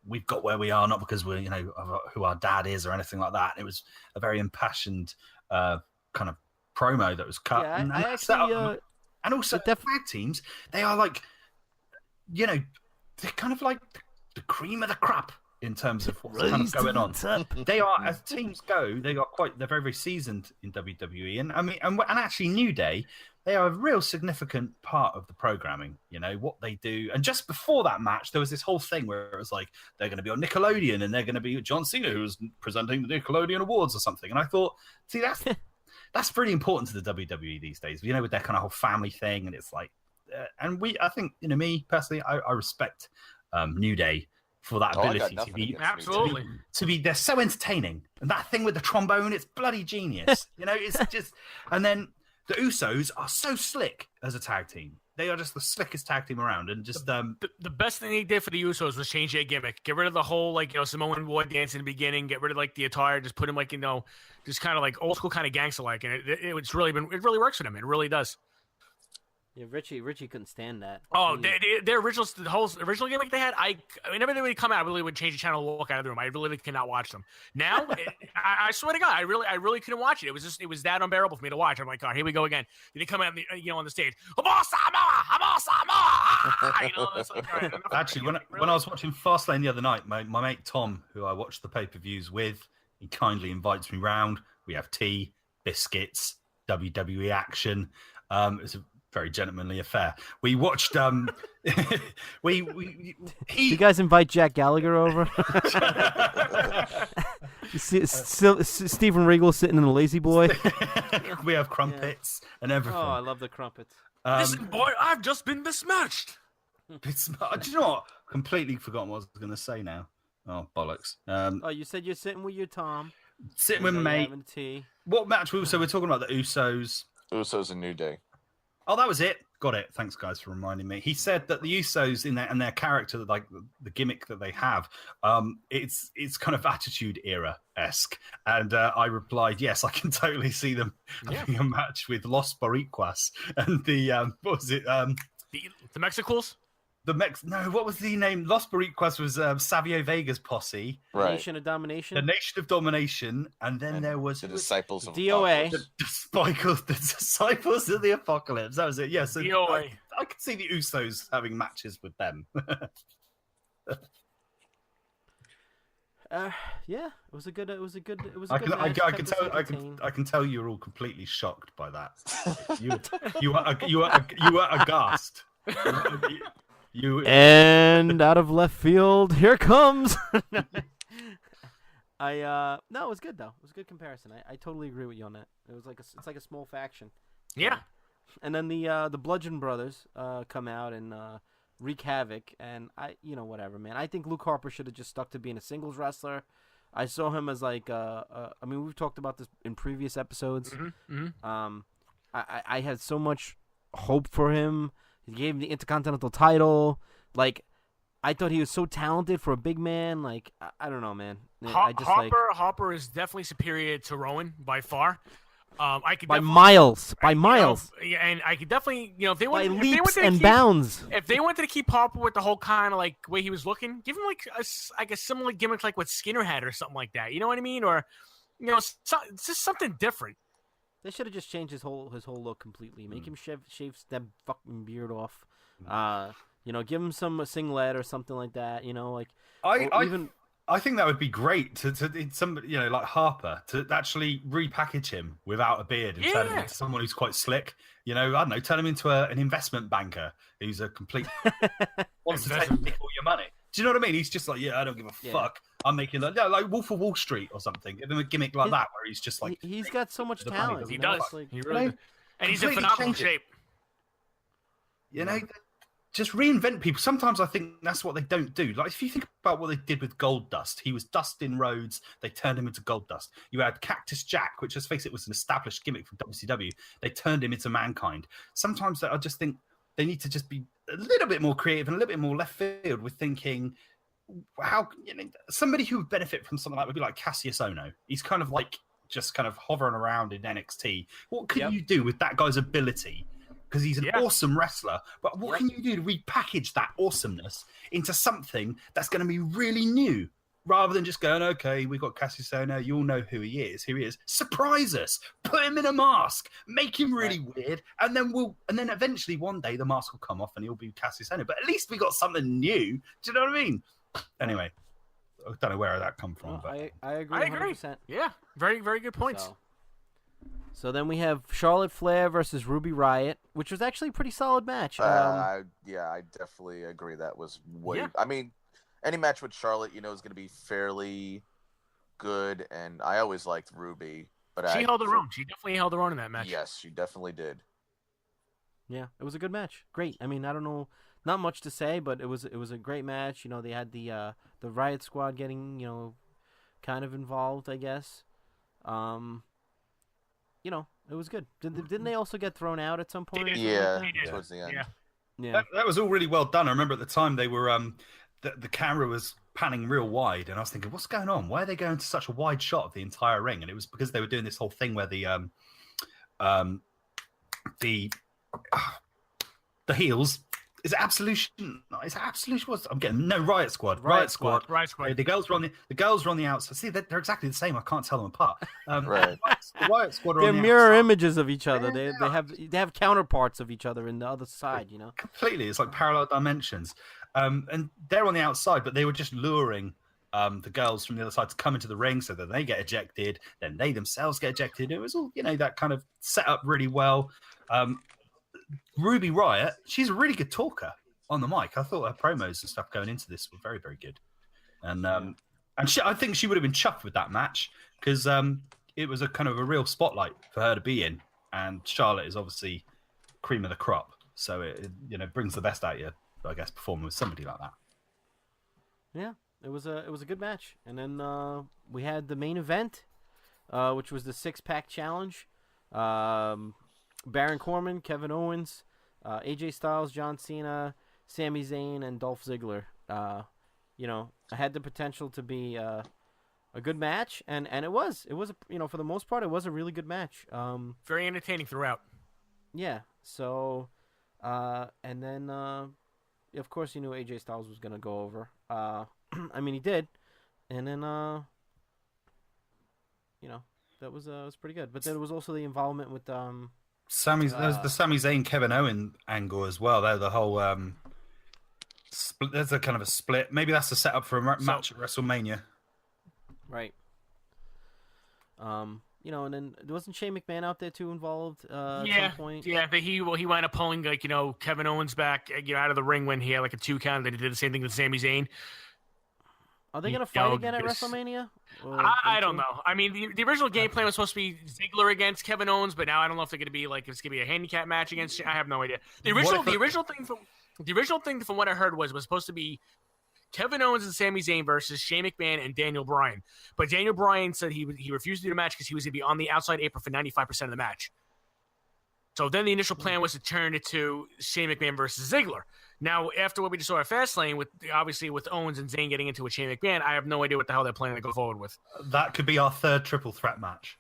we've got where we are, not because we're, of who our dad is or anything like that. It was a very impassioned kind of promo that was cut. Yeah, and also tag teams, they are like, they're kind of like the cream of the crop in terms of what's kind of going on. They are, as teams go, they're very, very seasoned in WWE. And I mean, and actually New Day, they are a real significant part of the programming, what they do. And just before that match, there was this whole thing where it was like, they're going to be on Nickelodeon and they're going to be John Cena, who's presenting the Nickelodeon Awards or something. And I thought, see, that's pretty important to the WWE these days, with their kind of whole family thing. And it's like, I think, me personally, I respect New Day for that ability to be, they're so entertaining. And that thing with the trombone, it's bloody genius. It's just, and then, the Usos are so slick as a tag team. They are just the slickest tag team around, and just the best thing they did for the Usos was change their gimmick, get rid of the whole Samoan war dance in the beginning, get rid of the attire, just put him just kind of like old school kind of gangster like, and it really works for them. It really does. Yeah, Richie couldn't stand that. Oh, their the whole original gimmick they had. Whenever they would come out, I really would change the channel and walk out of the room. I really cannot watch them now. I swear to God, I really couldn't watch it. It was that unbearable for me to watch. I'm like, God, here we go again. Did he come out, on the stage? Actually, when I was watching Fastlane the other night, my mate Tom, who I watched the pay-per-views with, he kindly invites me round. We have tea, biscuits, WWE action. It's a very gentlemanly affair. We watched. Did you guys invite Jack Gallagher over? You see, Steven Regal sitting in the Lazy Boy. We have crumpets and everything. Oh, I love the crumpets. Listen, boy, I've just been besmirched. Do you know what? Completely forgotten what I was going to say now. Oh, bollocks. You said you're sitting with your Tom. Sitting with mate. Having tea. What match? So we're talking about the Usos. Usos and New Day. Oh, that was it. Got it. Thanks, guys, for reminding me. He said that the Usos in their character, like the gimmick that they have, it's kind of Attitude Era-esque. And I replied, yes, I can totally see them having a match with Los Boricuas and the what was it? The Mexicals. What was the name? Los Boricuas was Savio Vega's posse. Right. Nation of Domination. The Nation of Domination, and then there was the Disciples of DOA. The Disciples of the Apocalypse. That was it. Yeah, so DOA. I could see the Usos having matches with them. Yeah, it was a good. I can tell you're all completely shocked by that. You were aghast. And out of left field, here comes. No, it was good though. It was a good comparison. I totally agree with you on that. It's like a small faction. Yeah. And then the Bludgeon Brothers come out and wreak havoc, and whatever, man. I think Luke Harper should have just stuck to being a singles wrestler. I saw him as like I mean, we've talked about this in previous episodes. I had so much hope for him. He gave him the Intercontinental title. Like, I thought he was so talented for a big man. Like, I don't know, man. Harper is definitely superior to Rowan by far. I could by miles. Yeah, and I could definitely, if they wanted, by leaps and bounds. If they wanted to keep Harper with the whole kind of like way he was looking, give him like a similar gimmick like what Skinner had or something like that. You know what I mean? Or it's just something different. They should have just changed his whole look completely. Make him shave that fucking beard off. Give him some singlet or something like that. I think that would be great to somebody like Harper to actually repackage him without a beard and turn him into someone who's quite slick. I don't know, turn him into an investment banker who's a complete wants to take all your money. Do you know what I mean? He's just like, I don't give a fuck. I'm making like Wolf of Wall Street or something. Give him a gimmick like that where he's just like he's got so much talent. He does. He really does. And he's in phenomenal shape. Just reinvent people. Sometimes I think that's what they don't do. Like, if you think about what they did with Goldust, he was Dustin Rhodes. They turned him into Goldust. You had Cactus Jack, which, let's face it, was an established gimmick from WCW. They turned him into Mankind. Sometimes I just think they need to just be a little bit more creative and a little bit more left field with thinking how somebody who would benefit from something like would be like Cassius Ohno. He's kind of like just kind of hovering around in NXT. What can you do with that guy's ability? Because he's an awesome wrestler. But what can you do to repackage that awesomeness into something that's going to be really new? Rather than just going, okay, we've got Cassius Ohno, you all know who he is. Here he is. Surprise us. Put him in a mask. Make him really weird. And then eventually one day the mask will come off and he'll be Cassius Ohno. But at least we got something new. Do you know what I mean? Anyway, I don't know where that come from. But I agree 100%. Yeah, very, very good points. So then we have Charlotte Flair versus Ruby Riott, which was actually a pretty solid match. I definitely agree. That was way. Yeah. I mean, any match with Charlotte, is going to be fairly good, and I always liked Ruby. But she held her own. She definitely held her own in that match. Yes, she definitely did. Yeah, it was a good match. Great. I mean, I don't know, not much to say, but it was a great match. They had the Riot Squad getting kind of involved, I guess. It was good. Didn't they also get thrown out at some point? Yeah, towards the end. Yeah. That was all really well done. I remember at the time they were the camera was panning real wide, and I was thinking, what's going on? Why are they going to such a wide shot of the entire ring? And it was because they were doing this whole thing where the heels. Is it Absolution? No, is it Absolution? I'm getting Riot Squad. Riot Squad. The girls were on the outside. See, they're exactly the same. I can't tell them apart. Right. Riot Squad. They're mirror images of each other. They have counterparts of each other in the other side. Completely. It's like parallel dimensions. And they're on the outside, but they were just luring the girls from the other side to come into the ring so that they get ejected. Then they themselves get ejected. It was all that kind of set up really well. Ruby Riott, she's a really good talker on the mic. I thought her promos and stuff going into this were very, very good. And I think she would have been chuffed with that match because it was a kind of a real spotlight for her to be in. And Charlotte is obviously cream of the crop. So it brings the best out of you, I guess, performing with somebody like that. Yeah, it was a good match. And then we had the main event, which was the 6-pack challenge. Baron Corbin, Kevin Owens, AJ Styles, John Cena, Sami Zayn, and Dolph Ziggler. I had the potential to be a good match, and it was. It was, for the most part, it was a really good match. Very entertaining throughout. Yeah. So, and then, of course, you knew AJ Styles was gonna go over. I mean, he did, and then, that was pretty good. But then there was also the involvement with there's the Sami Zayn Kevin Owens angle as well. They're the whole there's a kind of a split. Maybe that's the setup for a match at WrestleMania. Right. And then wasn't Shane McMahon out there too involved at some point? Yeah, but he wound up pulling Kevin Owens back out of the ring when he had a 2 count. Then he did the same thing with Sami Zayn. Are they going to fight again at WrestleMania? I don't know. I mean, the original game plan was supposed to be Ziggler against Kevin Owens, but now I don't know if they're going to be if it's going to be a handicap match against. I have no idea. The original thing from what I heard was supposed to be Kevin Owens and Sami Zayn versus Shane McMahon and Daniel Bryan. But Daniel Bryan said he refused to do the match because he was going to be on the outside apron for 95% of the match. So then the initial plan was to turn it to Shane McMahon versus Ziggler. Now, after what we just saw at Fastlane, with Owens and Zayn getting into a Shane McMahon, I have no idea what the hell they're planning to go forward with. That could be our third triple threat match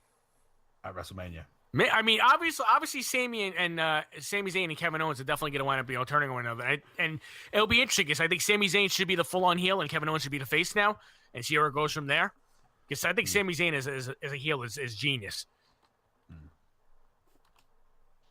at WrestleMania. I mean, obviously, Sami Zayn and Kevin Owens are definitely going to wind up turning one another, and it'll be interesting because I think Sami Zayn should be the full-on heel and Kevin Owens should be the face now, and see where it goes from there. Because I think Sami Zayn as a heel is genius.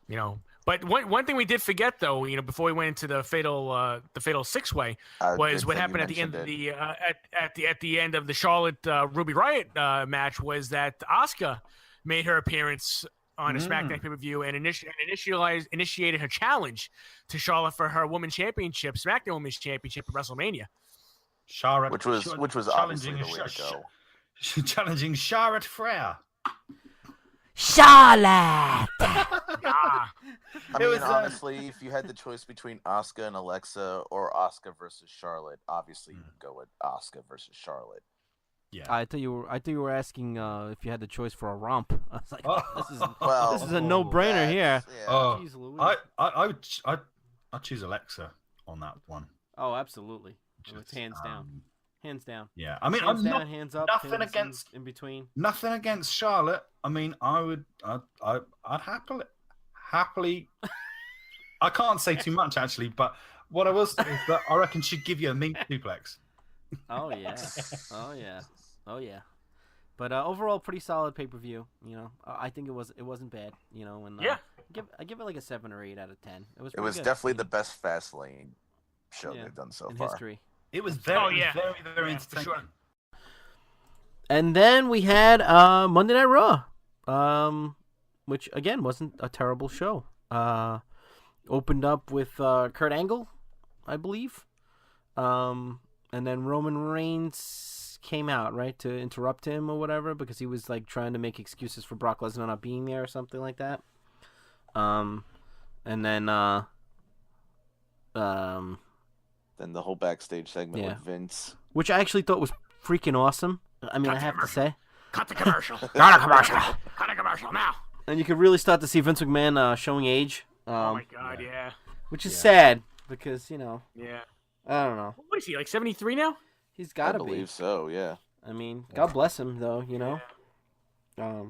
You know, but one thing we did forget though, you know, before we went into the fatal six-way, was what happened at the end of the at the end of the Charlotte Ruby Riott match was that Asuka made her appearance on a SmackDown pay-per-view and initiated her challenge to Charlotte for her Women's Championship, SmackDown Women's Championship at WrestleMania. Charlotte, which was obviously the way to go. Challenging Charlotte Flair. Charlotte! I mean, honestly, if you had the choice between Asuka and Alexa or Asuka versus Charlotte, obviously you would go with Asuka versus Charlotte. Yeah, I thought you were asking if you had the choice for a romp. I was like, this is a no-brainer here. Yeah. Jeez Louise. I'd choose Alexa on that one. Oh, absolutely. It's hands down. Hands down. Yeah, I mean, hands I'm down, not hands up, nothing hands against in between. Nothing against Charlotte. I mean, I'd happily. I can't say too much actually, but what I will say is that I reckon she'd give you a meat suplex. Oh yeah, oh yeah. But overall, pretty solid pay-per-view. You know, I think it wasn't bad. You know, and I give it like a 7 or 8 out of 10. It was good. Definitely the best Fastlane show they've done so in far. History. It was very entertaining. For sure. And then we had Monday Night Raw, which again wasn't a terrible show. Opened up with Kurt Angle, I believe, and then Roman Reigns came out, right, to interrupt him or whatever because he was like trying to make excuses for Brock Lesnar not being there or something like that. And then Then the whole backstage segment with Vince, which I actually thought was freaking awesome. I mean, I have to say. Cut the commercial. Cut a commercial. Cut a commercial now. And you could really start to see Vince McMahon showing age. Oh my God, yeah. Which is sad because, you know. Yeah. I don't know. What is he, like 73 now? He's got to be. I believe so, yeah. I mean, God bless him, though, you know. Yeah,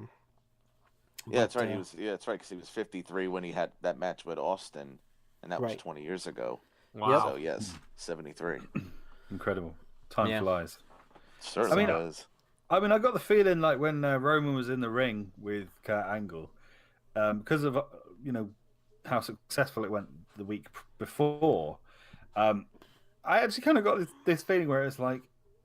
that's right. That's right, because he was 53 when he had that match with Austin, and that was 20 years ago. Wow. So, yes, 73. Incredible. Time flies. Certainly does. I mean, I got the feeling like when Roman was in the ring with Kurt Angle, because of how successful it went the week before, I actually kind of got this feeling where it's like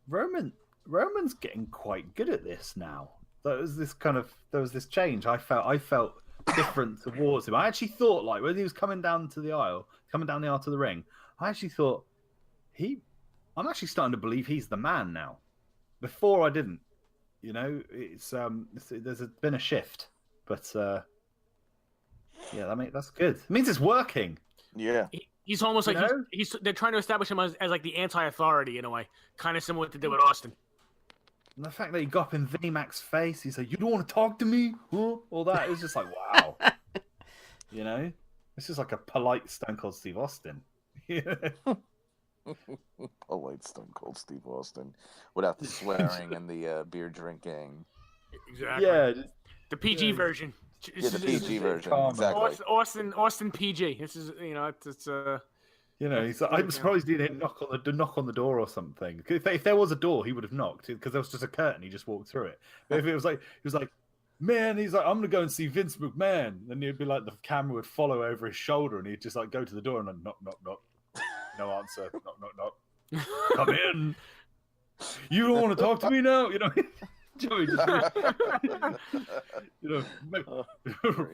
Roman's getting quite good at this now. There was this change. I felt different towards him. I actually thought like when he was coming down the aisle to the ring, I actually thought I'm actually starting to believe he's the man now. Before I didn't. You know, there's been a shift, but that's good. It means it's working. Yeah, he's almost like they're trying to establish him as like the anti-authority in a way, kind of similar to what they did with Austin. And the fact that he got up in Vinnie Mac's face, he said, "You don't want to talk to me," huh? All that is just like wow. You know, this is like a polite Stone Cold Steve Austin. Polite Stone Cold Steve Austin, without the swearing and the beer drinking. Exactly. Yeah, the PG version. The PG version. Exactly. Austin PG. This is it's he's like, I'm surprised he didn't knock on the door or something. If there was a door, he would have knocked because there was just a curtain. He just walked through it. But if it was like he was like, man, he's like, I'm gonna go and see Vince McMahon, then he'd be like the camera would follow over his shoulder, and he'd just like go to the door and then knock, knock, knock. No answer. Knock, knock, knock. Come in. You don't want to talk to me now, you know.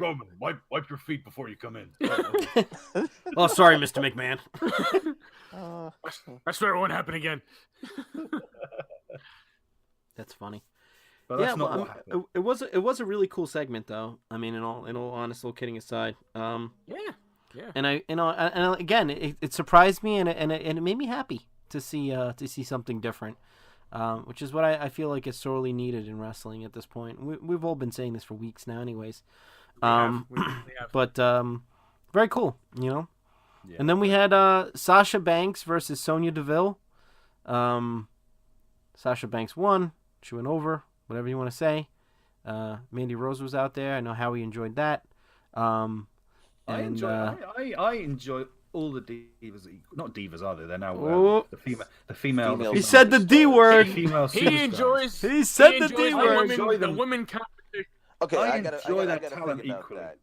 Roman, wipe your feet before you come in. Oh, sorry, Mr. McMahon. I swear it won't happen again. That's funny. But that's not what happened. It was a really cool segment, though. I mean, in all honesty, all kidding aside. Yeah. And again, it surprised me and it made me happy. to see something different, which is what I feel like is sorely needed in wrestling at this point. We've all been saying this for weeks now, anyways. We have. But very cool, you know. Yeah. And then we had Sasha Banks versus Sonya Deville. Sasha Banks won. She went over. Whatever you want to say. Mandy Rose was out there. I know Howie enjoyed that. I enjoy all the divas. Not divas, are they? They're now the female. He said the D word. Female He enjoys. He said he the enjoys D word. The women competition. Okay, I I gotta enjoy that think talent about equally. that.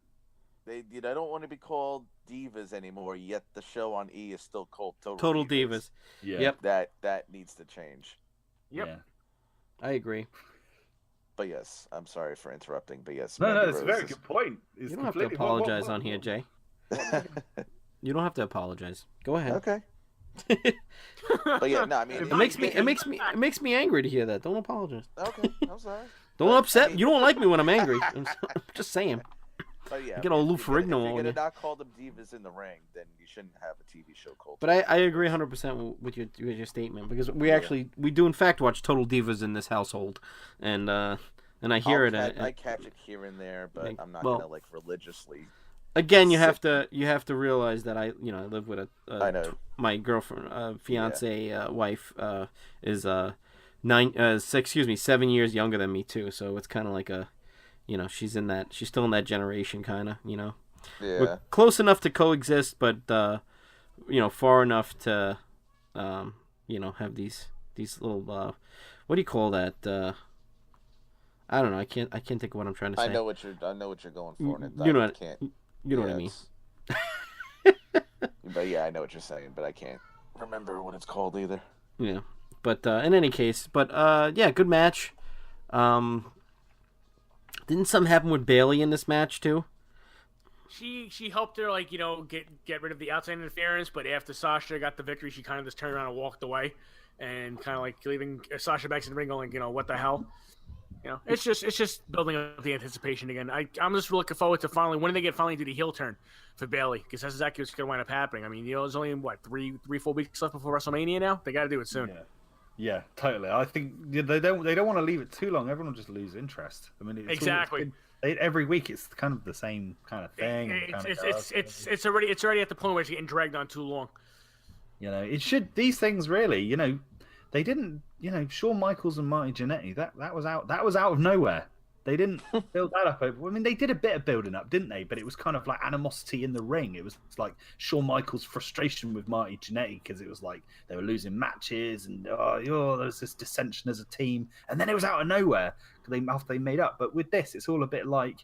They don't want to be called divas anymore. Yet the show on E is still called Total Divas. Yeah. Yep. That needs to change. Yep. Yeah. I agree. But yes, I'm sorry for interrupting. But yes, No, Mandy that's a Rose very good point. It's You don't have to completely- apologize on here, Jay. You don't have to apologize. Go ahead. Okay. But yeah, no, I mean, It makes me angry to hear that. Don't apologize. Okay, I'm sorry. Don't But, upset. I mean- You don't like me when I'm angry. I'm just saying. But yeah, Get all Lou if you're Ferrigno on gonna you. not call them divas in the ring, then you shouldn't have a TV show called. But I agree 100% with your statement, because we do in fact watch Total Divas in this household, and I hear I catch it here and there, but I'm not gonna like religiously. Again, you have to realize that I live with I know. my girlfriend, fiance, wife is 7 years younger than me too, so it's kind of like she's still in that generation kind of, Yeah. We're close enough to coexist, but far enough to have these little what do you call that, I don't know, I can't think of what I'm trying to say. I know what you're going for, and You know I what- can't. You know what I mean. But yeah, I know what you're saying, but I can't remember what it's called either. Yeah, but in any case, yeah, good match. Didn't something happen with Bailey in this match too? She helped her get rid of the outside interference, but after Sasha got the victory, she kind of just turned around and walked away, and kind of like leaving Sasha Banks in the ring, going what the hell. It's just building up the anticipation again. I'm just looking forward to when do they finally do the heel turn for Bailey, because that's exactly what's going to wind up happening. I mean, there's only 3-4 weeks left before WrestleMania now. They got to do it soon. Yeah, totally. I think they don't want to leave it too long. Everyone will just lose interest. I mean, Exactly. Every week it's kind of the same kind of thing. It's already at the point where it's getting dragged on too long. It should. These things really, they didn't. Shawn Michaels and Marty Jannetty. That was out of nowhere. They didn't build that up. I mean, they did a bit of building up, didn't they? But it was kind of like animosity in the ring. It was like Shawn Michaels' frustration with Marty Jannetty, because it was like they were losing matches, and there was this dissension as a team. And then it was out of nowhere after they made up. But with this, it's all a bit like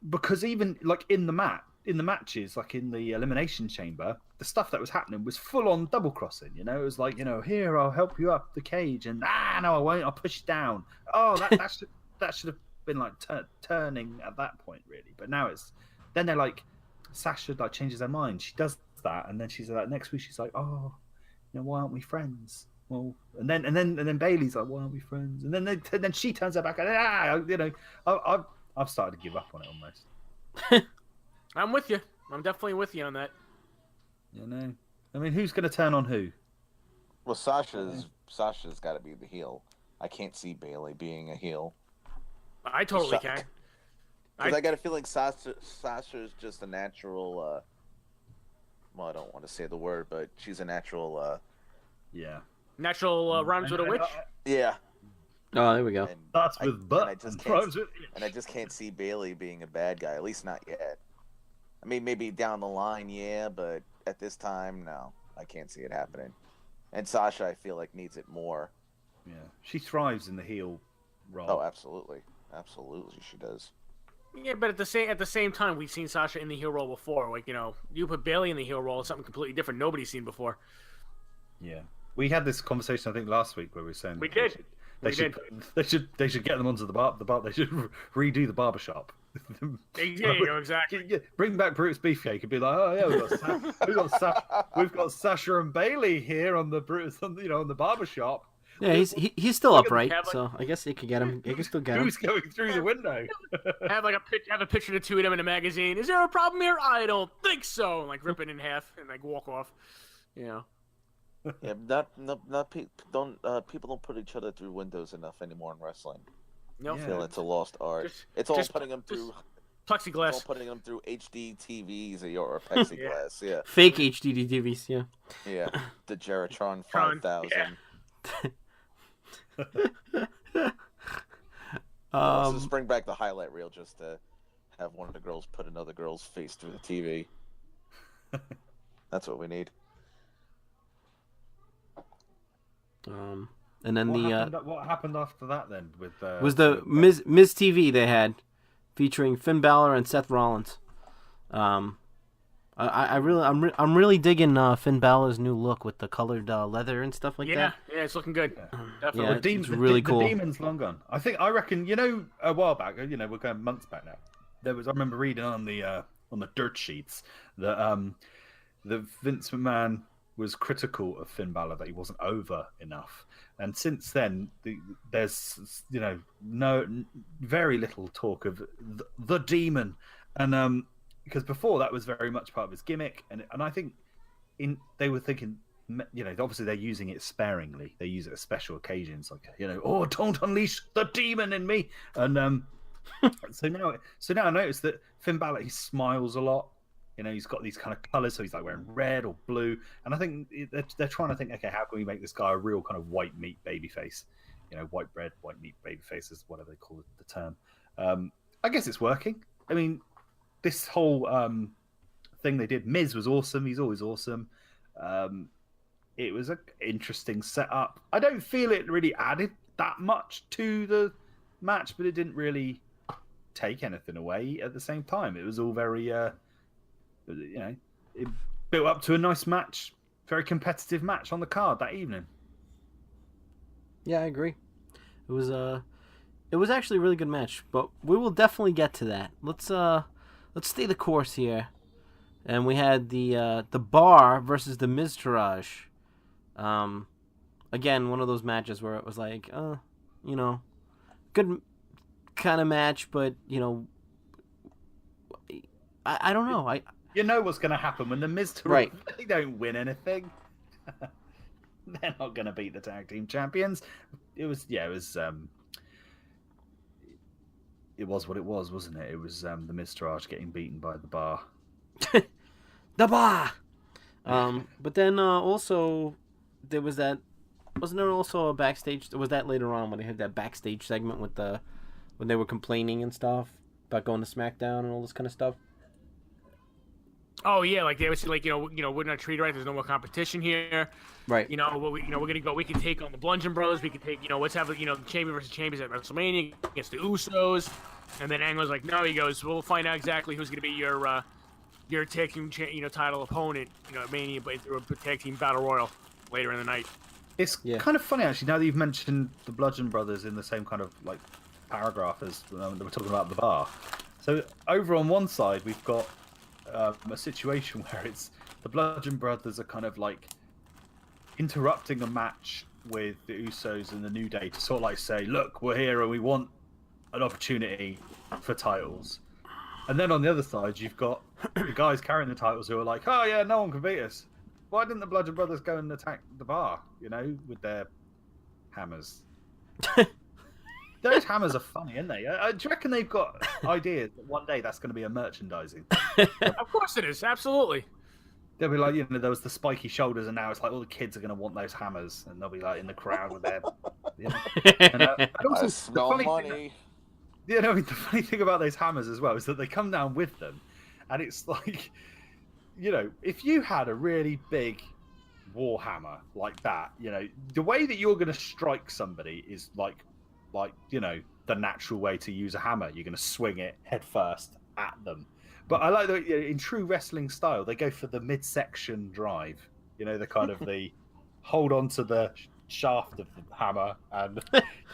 because even like in the matches, like in the Elimination Chamber, the stuff that was happening was full on double crossing. It was like, here, I'll help you up the cage, and no, I won't, I'll push you down. Oh, that should have been like turning at that point, really. But now then they're like, Sasha like changes her mind. She does that, and then she's like, next week she's like, oh, why aren't we friends? Well, and then Bailey's like, why aren't we friends? And then she turns her back, and I've started to give up on it almost. I'm with you. I'm definitely with you on that. I mean, who's going to turn on who? Well, Sasha's got to be the heel. I can't see Bailey being a heel. I totally can. Because I got a feeling Sasha's just a natural. Well, I don't want to say the word, but she's a natural. Yeah. Natural rhymes with a witch. Yeah. Oh, there we go. Starts with butt. And I just can't see Bailey being a bad guy. At least not yet. I mean, maybe down the line, yeah, but at this time, no, I can't see it happening. And Sasha, I feel like, needs it more. Yeah, she thrives in the heel role. Oh, absolutely, she does. Yeah, but at the same time, we've seen Sasha in the heel role before. Like, you put Bailey in the heel role, it's something completely different. Nobody's seen before. Yeah, we had this conversation I think last week where we were saying they should get them onto the bar. They should redo the barbershop. Yeah, exactly. Yeah, bring back Brutus Beefcake and be like, oh yeah, we've got Sasha and Bailey here on the Brutus, on the barbershop. Yeah, he's still upright, so I guess they could get him. They can still get him. Who's going through the window? have a picture of the two of them in a magazine. Is there a problem here? I don't think so. And like rip it in half and like walk off. Yeah, people don't put each other through windows enough anymore in wrestling. Nope. I feel it's a lost art. Just- it's all just- putting them just through. Plexiglass. It's all putting them through HD TVs or plexiglass. Yeah. Fake HDD TVs, yeah. Yeah. The Geratron Tron, 5000. yeah. Let's just bring back the highlight reel just to have one of the girls put another girl's face through the TV. That's what we need. And then what happened after that then? With was the Miz TV they had, featuring Finn Balor and Seth Rollins. I'm really digging Finn Balor's new look with the colored leather and stuff like that. Yeah, it's looking good. Definitely. Yeah, it's really cool. The demon's long gone. I reckon. A while back. We're going months back now. I remember reading on the dirt sheets that Vince McMahon was critical of Finn Balor, that he wasn't over enough. And since then, there's very little talk of the demon, and because before that was very much part of his gimmick, and I think they were thinking, obviously they're using it sparingly. They use it at special occasions, like don't unleash the demon in me, and so now I notice that Finn Balor, he smiles a lot. He's got these kind of colours, so he's like wearing red or blue. And I think they're trying to think, okay, how can we make this guy a real kind of white meat babyface? White bread, white meat babyface is whatever they call the term. I guess it's working. I mean, this whole thing they did, Miz was awesome. He's always awesome. It was an interesting setup. I don't feel it really added that much to the match, but it didn't really take anything away at the same time. It was all very... it built up to a nice match, very competitive match on the card that evening. Yeah, I agree. It was actually a really good match, but we will definitely get to that. Let's stay the course here, and we had the Bar versus the Miztourage. Again, one of those matches where it was like, good kind of match, but I don't know. You know what's going to happen when the Miztourage, right. They don't win anything. They're not going to beat the tag team champions. It was what it was, wasn't it? It was the Miztourage getting beaten by the Bar. The Bar. But then also there was that. Wasn't there also a backstage? Was that later on when they had that backstage segment with when they were complaining and stuff about going to SmackDown and all this kind of stuff? Oh yeah, like they would say, like we're not treated right. There's no more competition here. Right. We're gonna go. We can take on the Bludgeon Brothers. We can take. Let's have champion versus champions at WrestleMania against the Usos. And then Angle's like, no. He goes, we'll find out exactly who's gonna be your tag team title opponent. At Mania, but through a tag team battle royal later in the night. It's kind of funny actually. Now that you've mentioned the Bludgeon Brothers in the same kind of like paragraph as we're talking about the Bar. So over on one side we've got a situation where it's the Bludgeon Brothers are kind of like interrupting a match with the Usos and the New Day to sort of like say, look, we're here and we want an opportunity for titles. And then on the other side, you've got the guys carrying the titles who are like, oh yeah, no one can beat us. Why didn't the Bludgeon Brothers go and attack the Bar, with their hammers? Those hammers are funny, aren't they? Do you reckon they've got ideas that one day that's going to be a merchandising? Of course it is, absolutely. They'll be like, there was the spiky shoulders, and now it's like all the kids are going to want those hammers, and they'll be like in the crowd with their. And also, I smell money. The funny thing about those hammers as well is that they come down with them, and it's like, if you had a really big war hammer like that, the way that you're going to strike somebody is like the natural way to use a hammer. You're going to swing it head first at them. But I like that in true wrestling style, they go for the midsection drive. The kind of the hold on to the shaft of the hammer and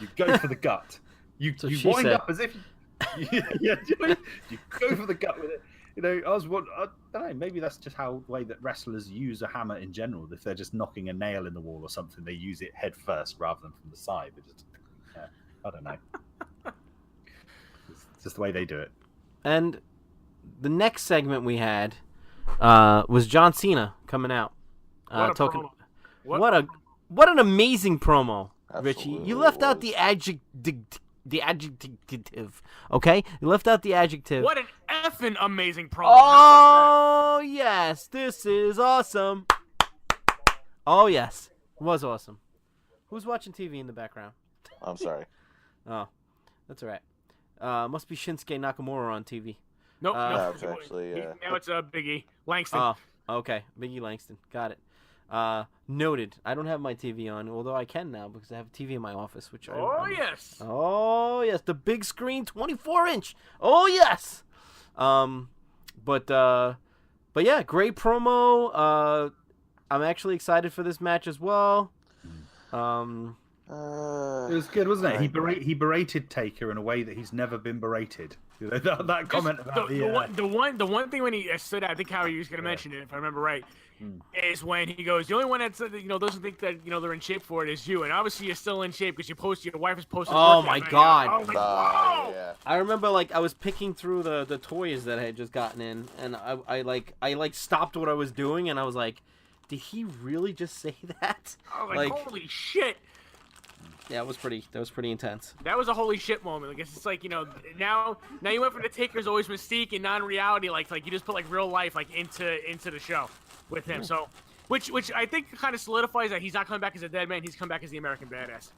you go for the gut. You wind up as if you go for the gut with it. I don't know, maybe that's just the way that wrestlers use a hammer in general. If they're just knocking a nail in the wall or something, they use it head first rather than from the side. I don't know. It's just the way they do it. And the next segment we had was John Cena coming out, What an amazing promo, Richie. Absolutely You left out was. the adjective. Okay, you left out the adjective. What an effing amazing promo. Oh yes, this is awesome. Oh yes, it was awesome. Who's watching TV in the background? I'm sorry. Oh, that's all right. Must be Shinsuke Nakamura on TV. Nope. No, it's actually Now it's Biggie Langston. Oh, okay. Biggie Langston. Got it. Noted. I don't have my TV on, although I can now because I have a TV in my office, which Yes. Oh, yes. The big screen, 24-inch. Oh, yes. But yeah, great promo. I'm actually excited for this match as well. It was good, wasn't it? He berated Taker in a way that he's never been berated. That comment about the one thing when he stood out, I think Howie was going to mention it if I remember right, is when he goes, the only one that doesn't think that they're in shape for it is you, and obviously you're still in shape because your wife is posted. Oh my God! I was like, wow! Yeah. I remember I was picking through the toys that I had just gotten in, and I stopped what I was doing, and I was like, did he really just say that? I was like, holy shit! Yeah, that was pretty intense. That was a holy shit moment. Like it's like now you went from the Taker's always mystique and non-reality, like you just put real life into the show with him. So, which I think kind of solidifies that he's not coming back as a dead man. He's come back as the American Badass.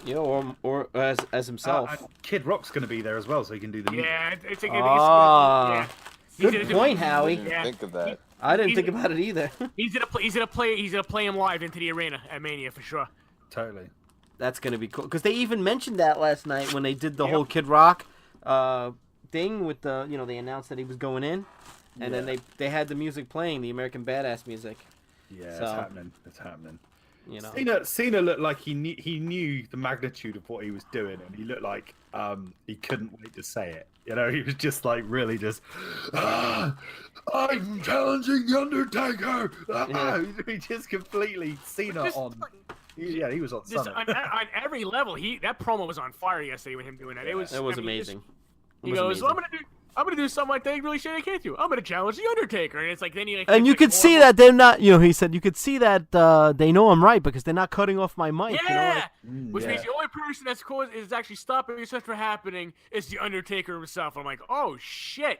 Yeah, or as himself. Kid Rock's going to be there as well, so he can do the music. Yeah, I think Ah, yeah. good point, Howie. Yeah. Think of that. I didn't think about it either. He's gonna play him live into the arena at Mania for sure. Totally. That's gonna be cool because they even mentioned that last night when they did the whole Kid Rock thing with the they announced that he was going in, and then they had the music playing, the American Badass music. Yeah, So, it's happening. It's happening. Cena looked like he knew the magnitude of what he was doing, and he looked like he couldn't wait to say it. He was just really just. I'm challenging the Undertaker. He just completely Cena on. Yeah, he was on something. On every level, that promo was on fire yesterday with him doing that. It was amazing. He goes, well, I'm gonna do something like they really shit I can't do. I'm gonna challenge the Undertaker, and it's like then he. And you could see that they're not. He said you could see that they know I'm right because they're not cutting off my mic. Yeah, which means the only person is actually stopping this from happening is the Undertaker himself. I'm like, oh shit,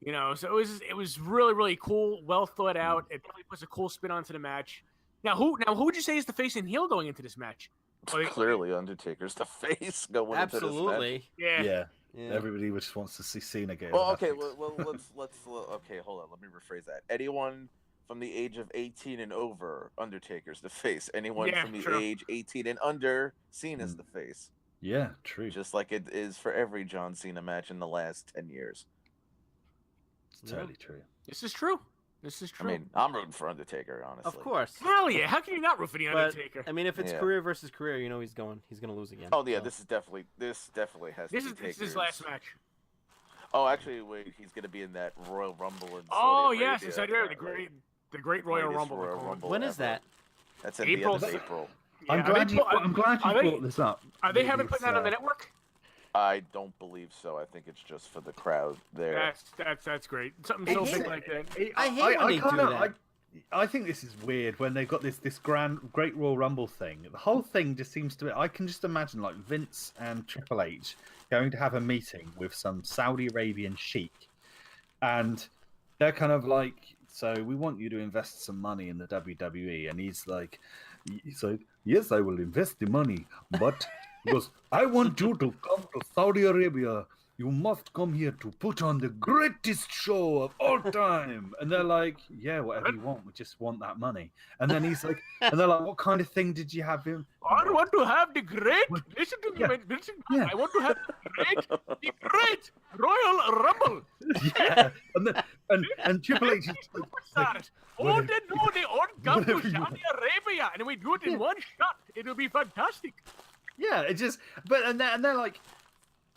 So it was really really cool, well thought out. It definitely puts a cool spin onto the match. Now who would you say is the face and heel going into this match? Clearly, Undertaker's the face going into this match. Absolutely. Yeah. Everybody just wants to see Cena get. Well, okay. Let's okay. Hold on. Let me rephrase that. Anyone from the age of 18 and over, Undertaker's the face. Anyone from the age 18 and under, Cena's the face. Yeah, true. Just like it is for every John Cena match in the last 10 years. It's totally true. This is true. I mean, I'm rooting for Undertaker, honestly. Of course. Hell yeah! How can you not root for the Undertaker? I mean, if it's career versus career, he's gonna lose again. Oh yeah, this definitely has. This is his last match. Oh, actually, wait, he's gonna be in that Royal Rumble in Oh Saudi yes, Arabia, the great Royal Rumble. When is that? That's in April. the end of April. Yeah, I'm glad you brought this up. Are they having put that on the network? I don't believe so. I think it's just for the crowd there. That's great. Something so big like that. I hate when they do that. I think this is weird when they've got this great Royal Rumble thing. The whole thing just seems to be. I can just imagine Vince and Triple H going to have a meeting with some Saudi Arabian sheik, and they're kind of like, "So we want you to invest some money in the WWE," and he's like, "Yes, I will invest the money, but." He goes, I want you to come to Saudi Arabia. You must come here to put on the greatest show of all time. And they're like, yeah, whatever you want. We just want that money. And then he's like, and they're like, what kind of thing did you have him? I want to have the great, listen to me, listen. I want to have the great Royal Rumble. Yeah. And Triple H is like, oh, they know they all come to Saudi Arabia. And we do it in one shot. It will be fantastic. Yeah, it just, and they're like,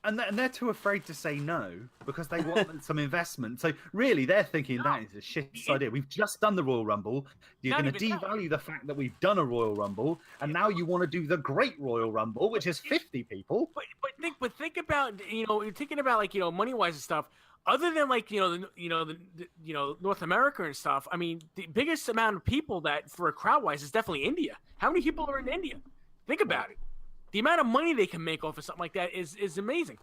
and they're too afraid to say no because they want some investment. So really, they're thinking that is a shit idea. We've just done the Royal Rumble. You're going to devalue the fact that we've done a Royal Rumble, and now you want to do the Great Royal Rumble, which is 50 people. But think about thinking about money wise and stuff. other than like North America and stuff, I mean, the biggest amount of people that for a crowd wise is definitely India. How many people are in India? Think about it. The amount of money they can make off of something like that is amazing.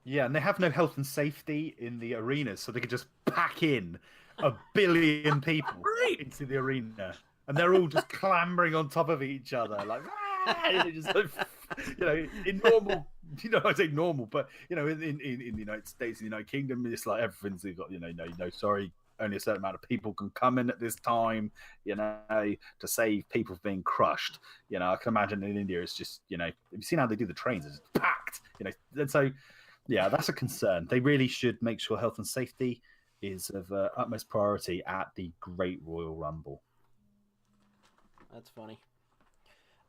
Yeah, and they have no health and safety in the arenas, so they could just pack in 1 billion people into the arena, and they're all just clambering on top of each other, like, just, in normal, I say normal, but in the United States, in the United Kingdom, it's like everything's got, sorry, only a certain amount of people can come in at this time, to save people from being crushed. I can imagine in India, it's just, have you seen how they do the trains? It's packed, and so. Yeah, that's a concern. They really should make sure health and safety is of utmost priority at the Great Royal Rumble. That's funny.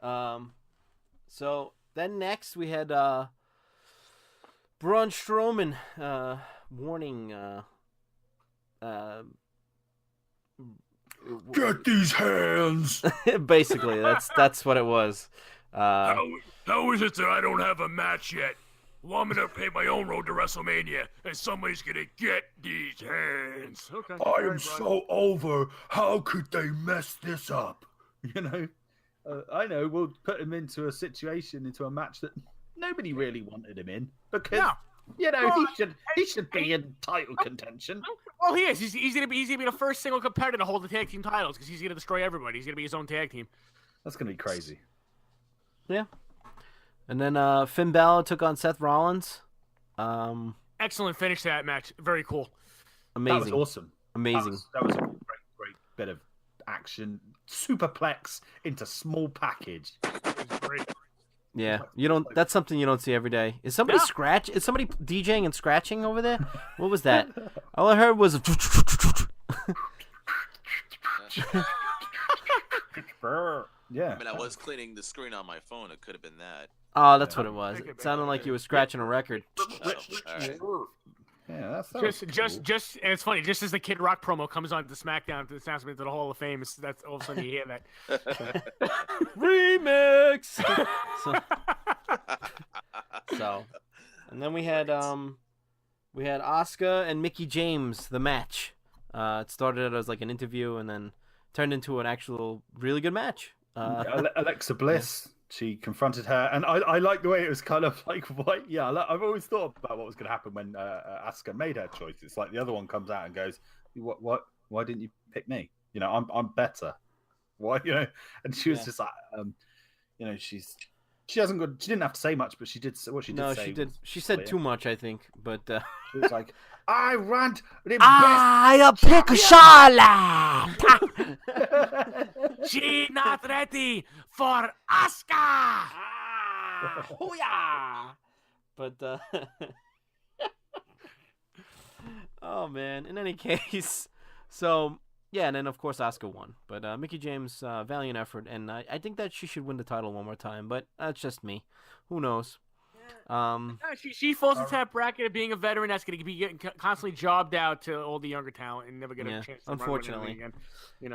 So then next we had Braun Strowman warning. Get these hands. Basically, that's what it was. How is it that I don't have a match yet? Well, I'm gonna pay my own road to WrestleMania, and somebody's gonna get these hands. Okay. I am so over. How could they mess this up? I know. We'll put him into a match that nobody really wanted him in because he should be in title contention. Well, he is. He's gonna be the first single competitor to hold the tag team titles because he's gonna destroy everybody. He's gonna be his own tag team. That's gonna be crazy. Yeah. And then Finn Balor took on Seth Rollins. Excellent finish to that match. Very cool. Amazing. That was awesome. Amazing. That was a great bit of action. Superplex into small package. Great. Yeah, you don't. That's something you don't see every day. Is somebody Is somebody DJing and scratching over there? What was that? All I heard was. Yeah. I mean, I was cleaning the screen on my phone. It could have been that. Oh, that's what it was. It sounded like you were scratching a record. Oh, all right. Yeah, that's just and it's funny. Just as the Kid Rock promo comes on to SmackDown, to announcement to the Hall of Fame, that's all of a sudden you hear that remix. so, and then we had Asuka and Mickie James, the match. It started as like an interview and then turned into an actual really good match. Alexa Bliss. She confronted her, and I like the way it was kind of like, I've always thought about what was going to happen when Asuka made her choice. It's like the other one comes out and goes, "What? Why didn't you pick me? I'm better. Why? And she was just like, she didn't have to say much, but she did what she did. No, say she did. She said too much, I think, but she was like, "I want the I pick Charlotte." She not ready for Asuka. Oh yeah. But oh man. In any case, so yeah, and then of course Asuka won. But Mickie James, valiant effort, and I think that she should win the title one more time. But that's just me. Who knows? She falls into that bracket of being a veteran that's going to be getting constantly jobbed out to all the the talent and never get a chance to unfortunately. run again.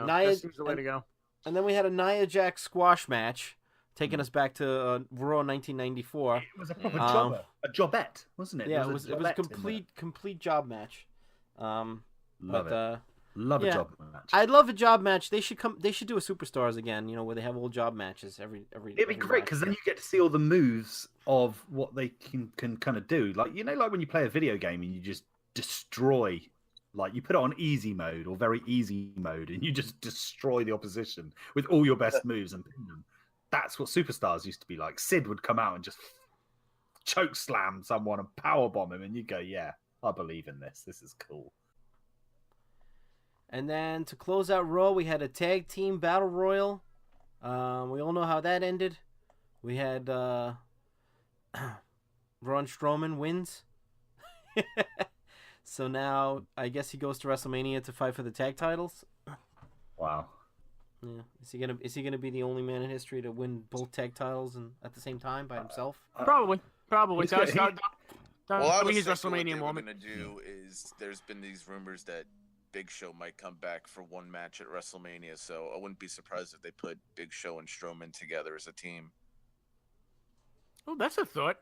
That seems the way to go. And then we had a Nia Jax squash match, taking us back to Raw 1994. It was a proper jobber, a jobette, wasn't it? Yeah, it was a complete job match. Love it. Love a job match. I love a job match. They should do a Superstars again. Where they have all job matches every. It'd be great because then you get to see all the moves of what they can kind of do. Like like when you play a video game and you just destroy. Like you put it on easy mode or very easy mode, and you just destroy the opposition with all your best moves and pin them. That's what Superstars used to be like. Sid would come out and just choke slam someone and powerbomb him, and you go, "Yeah, I believe in this. This is cool." And then to close out Raw, we had a tag team battle royal. We all know how that ended. We had Braun Strowman wins. So now I guess he goes to WrestleMania to fight for the tag titles. Wow. Yeah. Is he gonna be the only man in history to win both tag titles and at the same time by himself? Probably. Well, I was His thinking WrestleMania what moment. they're gonna do is there's been these rumors that Big Show might come back for one match at WrestleMania, so I wouldn't be surprised if they put Big Show and Strowman together as a team. Oh, that's a thought.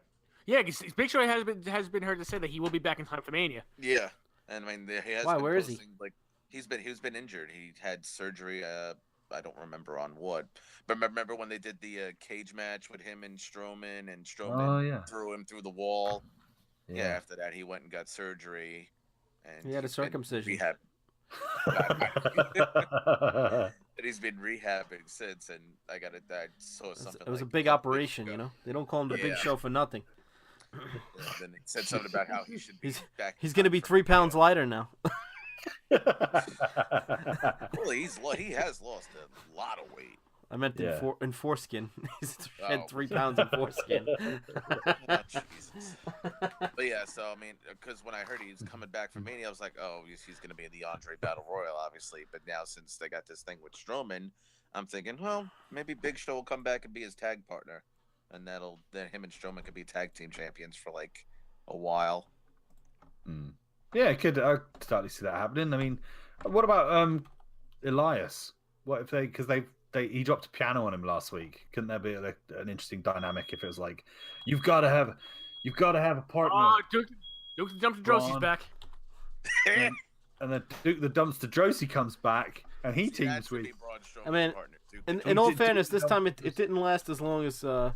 Yeah, because Big Show has been heard to say that he will be back in time for Mania. Yeah, And I mean, he has Why? been Where is he? posting, like he's been injured. He had surgery. I don't remember on what. But remember when they did the cage match with him and Strowman Oh, yeah. threw him through the wall? Yeah. Yeah. After that, he went and got surgery, and He had a he's been circumcision. rehab. And he's been rehabbing since. And I saw something. It was a like big couple operation, weeks you ago. know. They don't call him the Big Yeah. Show for nothing. Yeah, then it said something about how he should be back. He's going to be 3 pounds lighter now. Well, he has lost a lot of weight. I meant in foreskin. He's shed Oh. 3 pounds in foreskin. Oh, Jesus. But yeah, so I mean, because when I heard he was coming back from Mania, I was like, oh, he's going to be in the Andre Battle Royal, obviously. But now since they got this thing with Strowman, I'm thinking, well, maybe Big Show will come back and be his tag partner, and then him and Strowman could be tag team champions for like a while. Yeah, I could totally see that happening. I mean, what about Elias? What if because he dropped a piano on him last week? Couldn't there be an interesting dynamic if it was like, you've got to have a partner? Oh, Duke the Dumpster Drosie's Braun. back. and then Duke the Dumpster Drosy comes back and he See, that teams should with. be Braun Strowman's I mean, partner, too. In all fairness, this time it didn't last as long as... I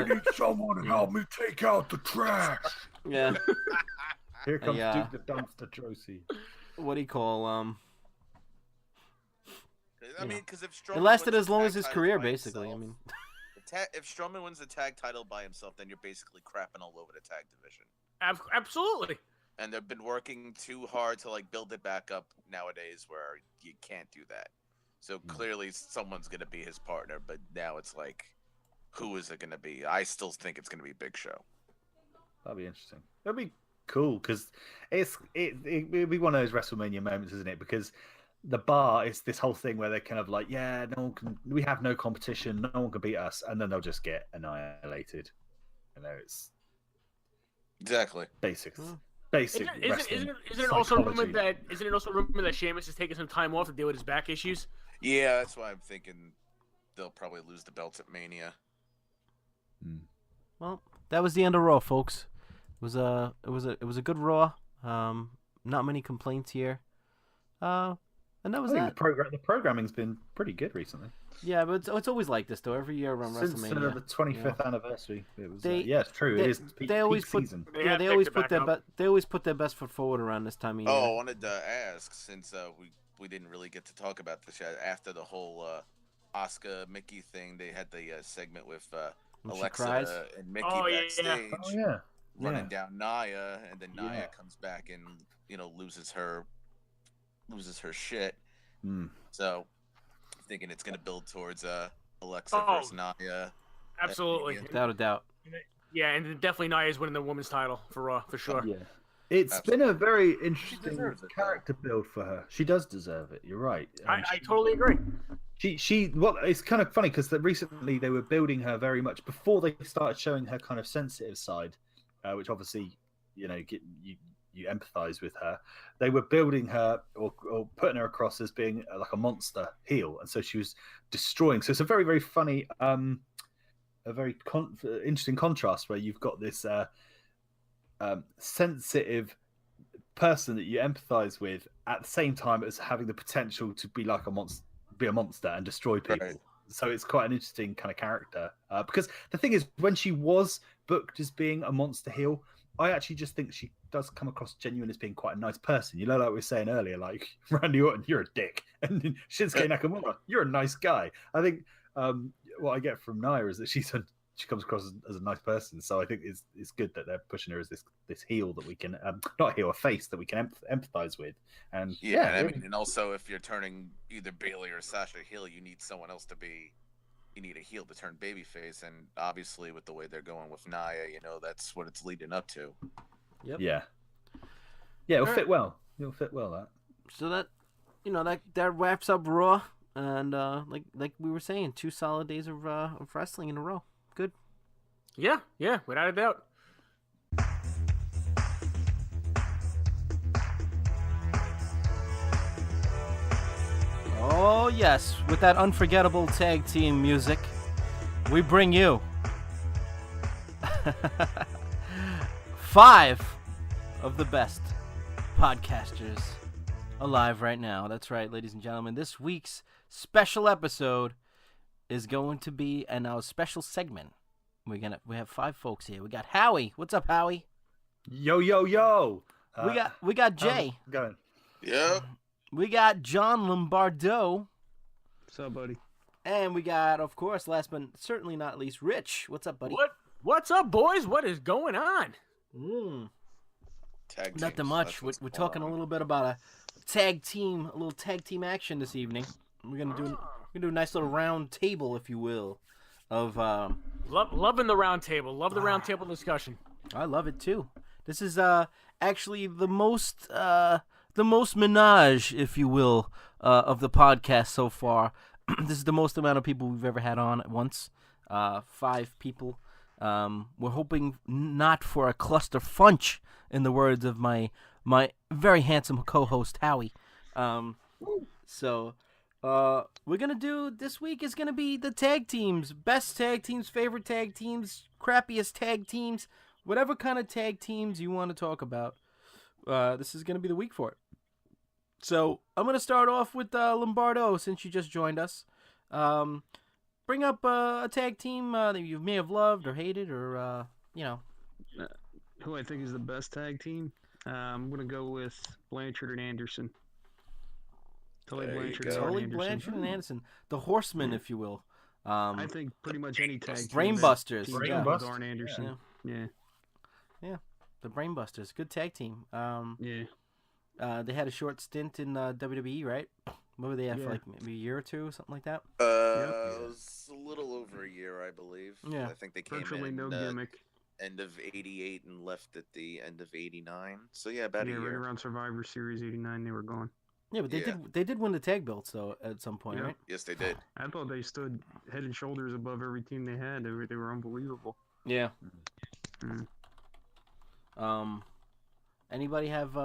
need someone to help me take out the trash. yeah. Here comes Yeah. Duke the Dumpster Drosy. What do you call... I mean, because if Strowman It lasted wins as the long tag as his title career, by basically. I himself- mean... if Strowman wins the tag title by himself, then you're basically crapping all over the tag division. Absolutely. And they've been working too hard to like build it back up nowadays, where you can't do that. So clearly, someone's gonna be his partner, but now it's like, who is it gonna be? I still think it's gonna be Big Show. That'd be interesting. That'd be cool because it'd be one of those WrestleMania moments, isn't it? Because the bar is this whole thing where they're kind of like, yeah, we have no competition, no one can beat us, and then they'll just get annihilated. You know, it's Exactly. basic Hmm. wrestling. Isn't it also rumored psychology. that Sheamus is taking some time off to deal with his back issues? Yeah, that's why I'm thinking they'll probably lose the belts at Mania. Well, that was the end of Raw, folks. It was a good Raw. Not many complaints here. And that was that. The programming's been pretty good recently. Yeah, but it's always like this though. Every year around Since WrestleMania. the 25th anniversary, it was. They- Yeah, it's true. they- It is peak, they always peak put- season. Yeah, They always picked it put back up. they always put their best foot forward around this time of year. Oh, I wanted to ask since we didn't really get to talk about this yet. After the whole Asuka Mickey thing, they had the segment with When she Alexa cries. and Mickey Oh, yeah. backstage. Oh yeah. Running down Nia, and then Nia Yeah. comes back and loses her shit. Mm. So, I'm thinking it's gonna build towards Alexa Oh. versus Nia. Absolutely. Without a doubt. Yeah, and definitely Nia's winning the women's title for Raw, for sure. Yeah. It's been a very interesting deserves it, though. character build for her. She does deserve it. You're right. I totally agree. It's kind of funny because recently they were building her very much before they started showing her kind of sensitive side, which obviously you empathize with her. They were building her or putting her across as being like a monster heel, and so she was destroying. So it's a very, very funny, a very interesting contrast where you've got this sensitive person that you empathize with at the same time as having the potential to be like a monster and destroy people. Right. So it's quite an interesting kind of character because the thing is, when she was booked as being a monster heel, I actually just think she does come across genuine as being quite a nice person. Like we were saying earlier, like Randy Orton, you're a dick, and then Shinsuke Nakamura, you're a nice guy. I think what I get from Nia is that she comes across as a nice person. So I think it's good that they're pushing her as this heel that we can not heel, a face that we can empathize with. And Yeah, and I mean, and also if you're turning either Bailey or Sasha heel, you need someone else to be. You need a heel to turn babyface, and obviously with the way they're going with Nia, that's what it's leading up to. Yep. yeah, it'll fit well. It'll fit well that. So that wraps up Raw, and like we were saying, 2 solid days of wrestling in a row. Good. Yeah, without a doubt. Oh yes, with that unforgettable tag team music, we bring you 5 of the best podcasters alive right now. That's right, ladies and gentlemen. This week's special episode is going to be a special segment. We have 5 folks here. We got Howie. What's up, Howie? Yo, yo, yo. We got Jay. Going. Yep. We got John Lombardo. What's up, buddy? And we got, of course, last but certainly not least, Rich. What's up, buddy? What's up, boys? What is going on? Tag Nothing teams, much. that's We're what's talking going a on. little bit about a little tag team action this evening. We're gonna do a nice little round table, if you will, of Loving the round table. Love the round table discussion. I love it too. This is actually the most menage, if you will, of the podcast so far. This is the most amount of people we've ever had on at once. 5 people. We're hoping not for a cluster funch, in the words of my very handsome co-host Howie. So we're gonna do this week is gonna be the tag teams, best tag teams, favorite tag teams, crappiest tag teams, whatever kind of tag teams you want to talk about. This is gonna be the week for it. So I'm gonna start off with Lombardo, since you just joined us. Bring up a tag team that you may have loved or hated, or Who I think is the best tag team? I'm gonna go with Blanchard and Anderson. Tully There you Blanchard, go. and Arn Tully Anderson. Blanchard and Anderson, the Horsemen, if you will. I think pretty much any tag team. Brainbusters, that teams yeah. up with Arn Anderson. Yeah. The Brainbusters, good tag team. Yeah. They had a short stint in WWE, right? What were they at for, Yeah. like maybe a year or two, something like that? It was a little over a year, I believe. Yeah. I think they came Virtually in no gimmick. end of '88 and left at the end of '89. So yeah, about a Yeah, right year. around Survivor Series '89, they were gone. Yeah, but Yeah. they did win the tag belts though at some point, Yeah. right? Yes, they did. I thought they stood head and shoulders above every team they had. They were unbelievable. Yeah. Mm. Anybody have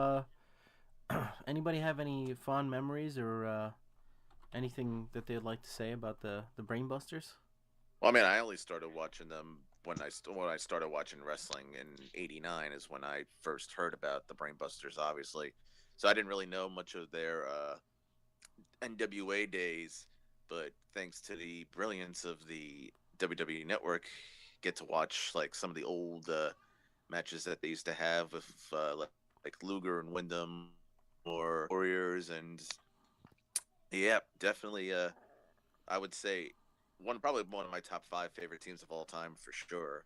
any fond memories or anything that they'd like to say about the Brainbusters? Well, I mean, I only started watching them when I started watching wrestling in '89 is when I first heard about the Brainbusters, obviously. So I didn't really know much of their NWA days, but thanks to the brilliance of the WWE Network, get to watch like some of the old matches that they used to have with like Luger and Wyndham or Warriors, and yeah, definitely. I would say probably one of my top 5 favorite teams of all time for sure.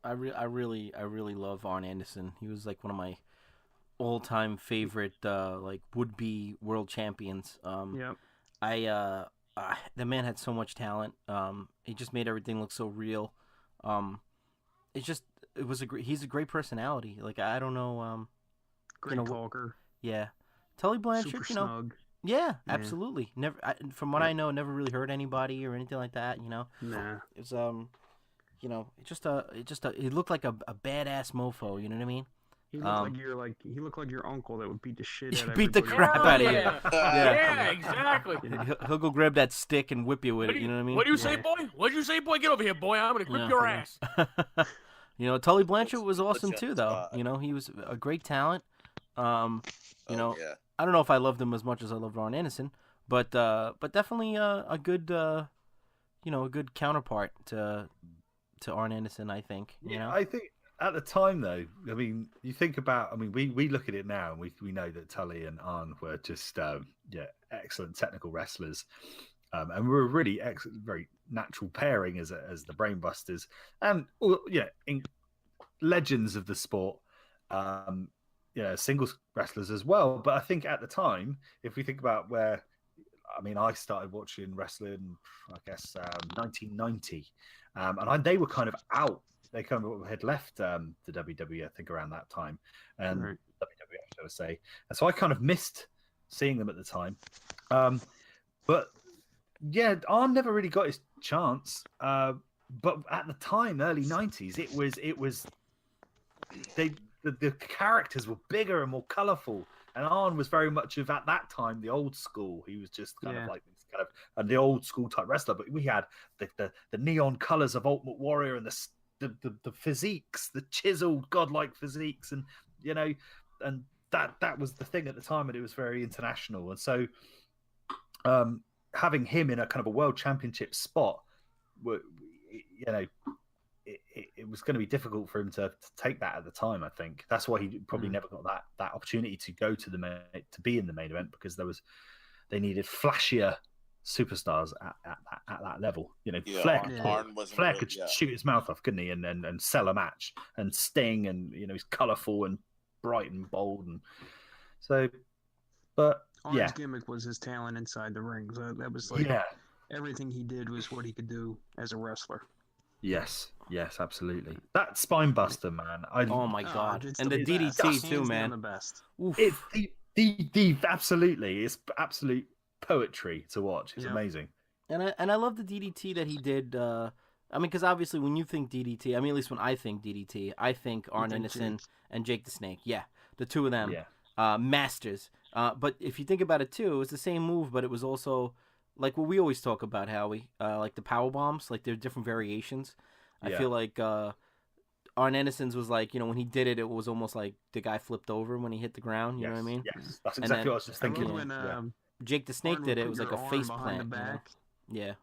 I really love Arn Anderson. He was like one of my all-time favorite like would-be world champions. Yep. The man had so much talent. He just made everything look so real. He's a great personality. Like I don't know. Great talker. Yeah, Tully Blanchard. Super You know. snug. Yeah, Yeah. absolutely. Never. From what I know, never really hurt anybody or anything like that. You know. Nah. It was he looked like a badass mofo. You know what I mean? He looked like your uncle that would beat the shit out of Beat the everybody. crap out of you. Yeah. Yeah. Yeah, exactly. He'll go grab that stick and whip you with it. You know what I mean? What do you say, boy? What do you say, boy? Get over here, boy. I'm gonna grip your ass. You know, Tully Blanchard was Let's awesome get too, on though. spot. You know, he was a great talent. You know, Yeah. I don't know if I loved him as much as I loved Arn Anderson, but definitely a good counterpart to Arn Anderson, I think. You know? I think at the time, though, I mean, you think about, I mean, we look at it now and we know that Tully and Arn were just, excellent technical wrestlers. And we were a really very natural pairing as the Brainbusters and, in legends of the sport, singles wrestlers as well. But I think at the time, if we think about I started watching wrestling, I guess, 1990. They were kind of out. They kind of had left the WWE, I think, around that time. And Right. WWF, shall I say. And so I kind of missed seeing them at the time. But, yeah, Arn never really got his chance. But at the time, early 90s, the characters were bigger and more colourful. And Arn was very much of, at that time, the old school. He was just kind of like this kind of the old school type wrestler. But we had the neon colours of Ultimate Warrior and the physiques, the chiseled godlike physiques, and that was the thing at the time, and it was very international. And so, having him in a kind of a world championship spot, you know, it was going to be difficult for him to take that at the time. I think that's why he probably never got that opportunity to go to to be in the main event, because they needed flashier superstars at that level. You know, Flair could shoot his mouth off, couldn't he? And sell a match. And Sting, and you know, he's colourful and bright and bold, and so. But Arn's gimmick was his talent inside the ring. So that was like everything he did was what he could do as a wrestler. Yes, absolutely. That spine buster, man. Oh my god! And the DDT too, man. The best. It's the absolutely. It's absolute poetry to watch. It's amazing. And I love the DDT that he did. I mean, because obviously when you think DDT, I mean, at least when I think DDT, I think Arn Anderson and Jake the Snake. Yeah, the two of them, masters. But if you think about it too, it was the same move, but it was also like what we always talk about, Howie, like the power bombs. Like there are different variations. I feel like Arn Anderson's was like, you know, when he did it, it was almost like the guy flipped over when he hit the ground. You know what I mean? Yes, that's exactly what I was just thinking. When Jake the Snake did it. It was like a face plant. Yeah.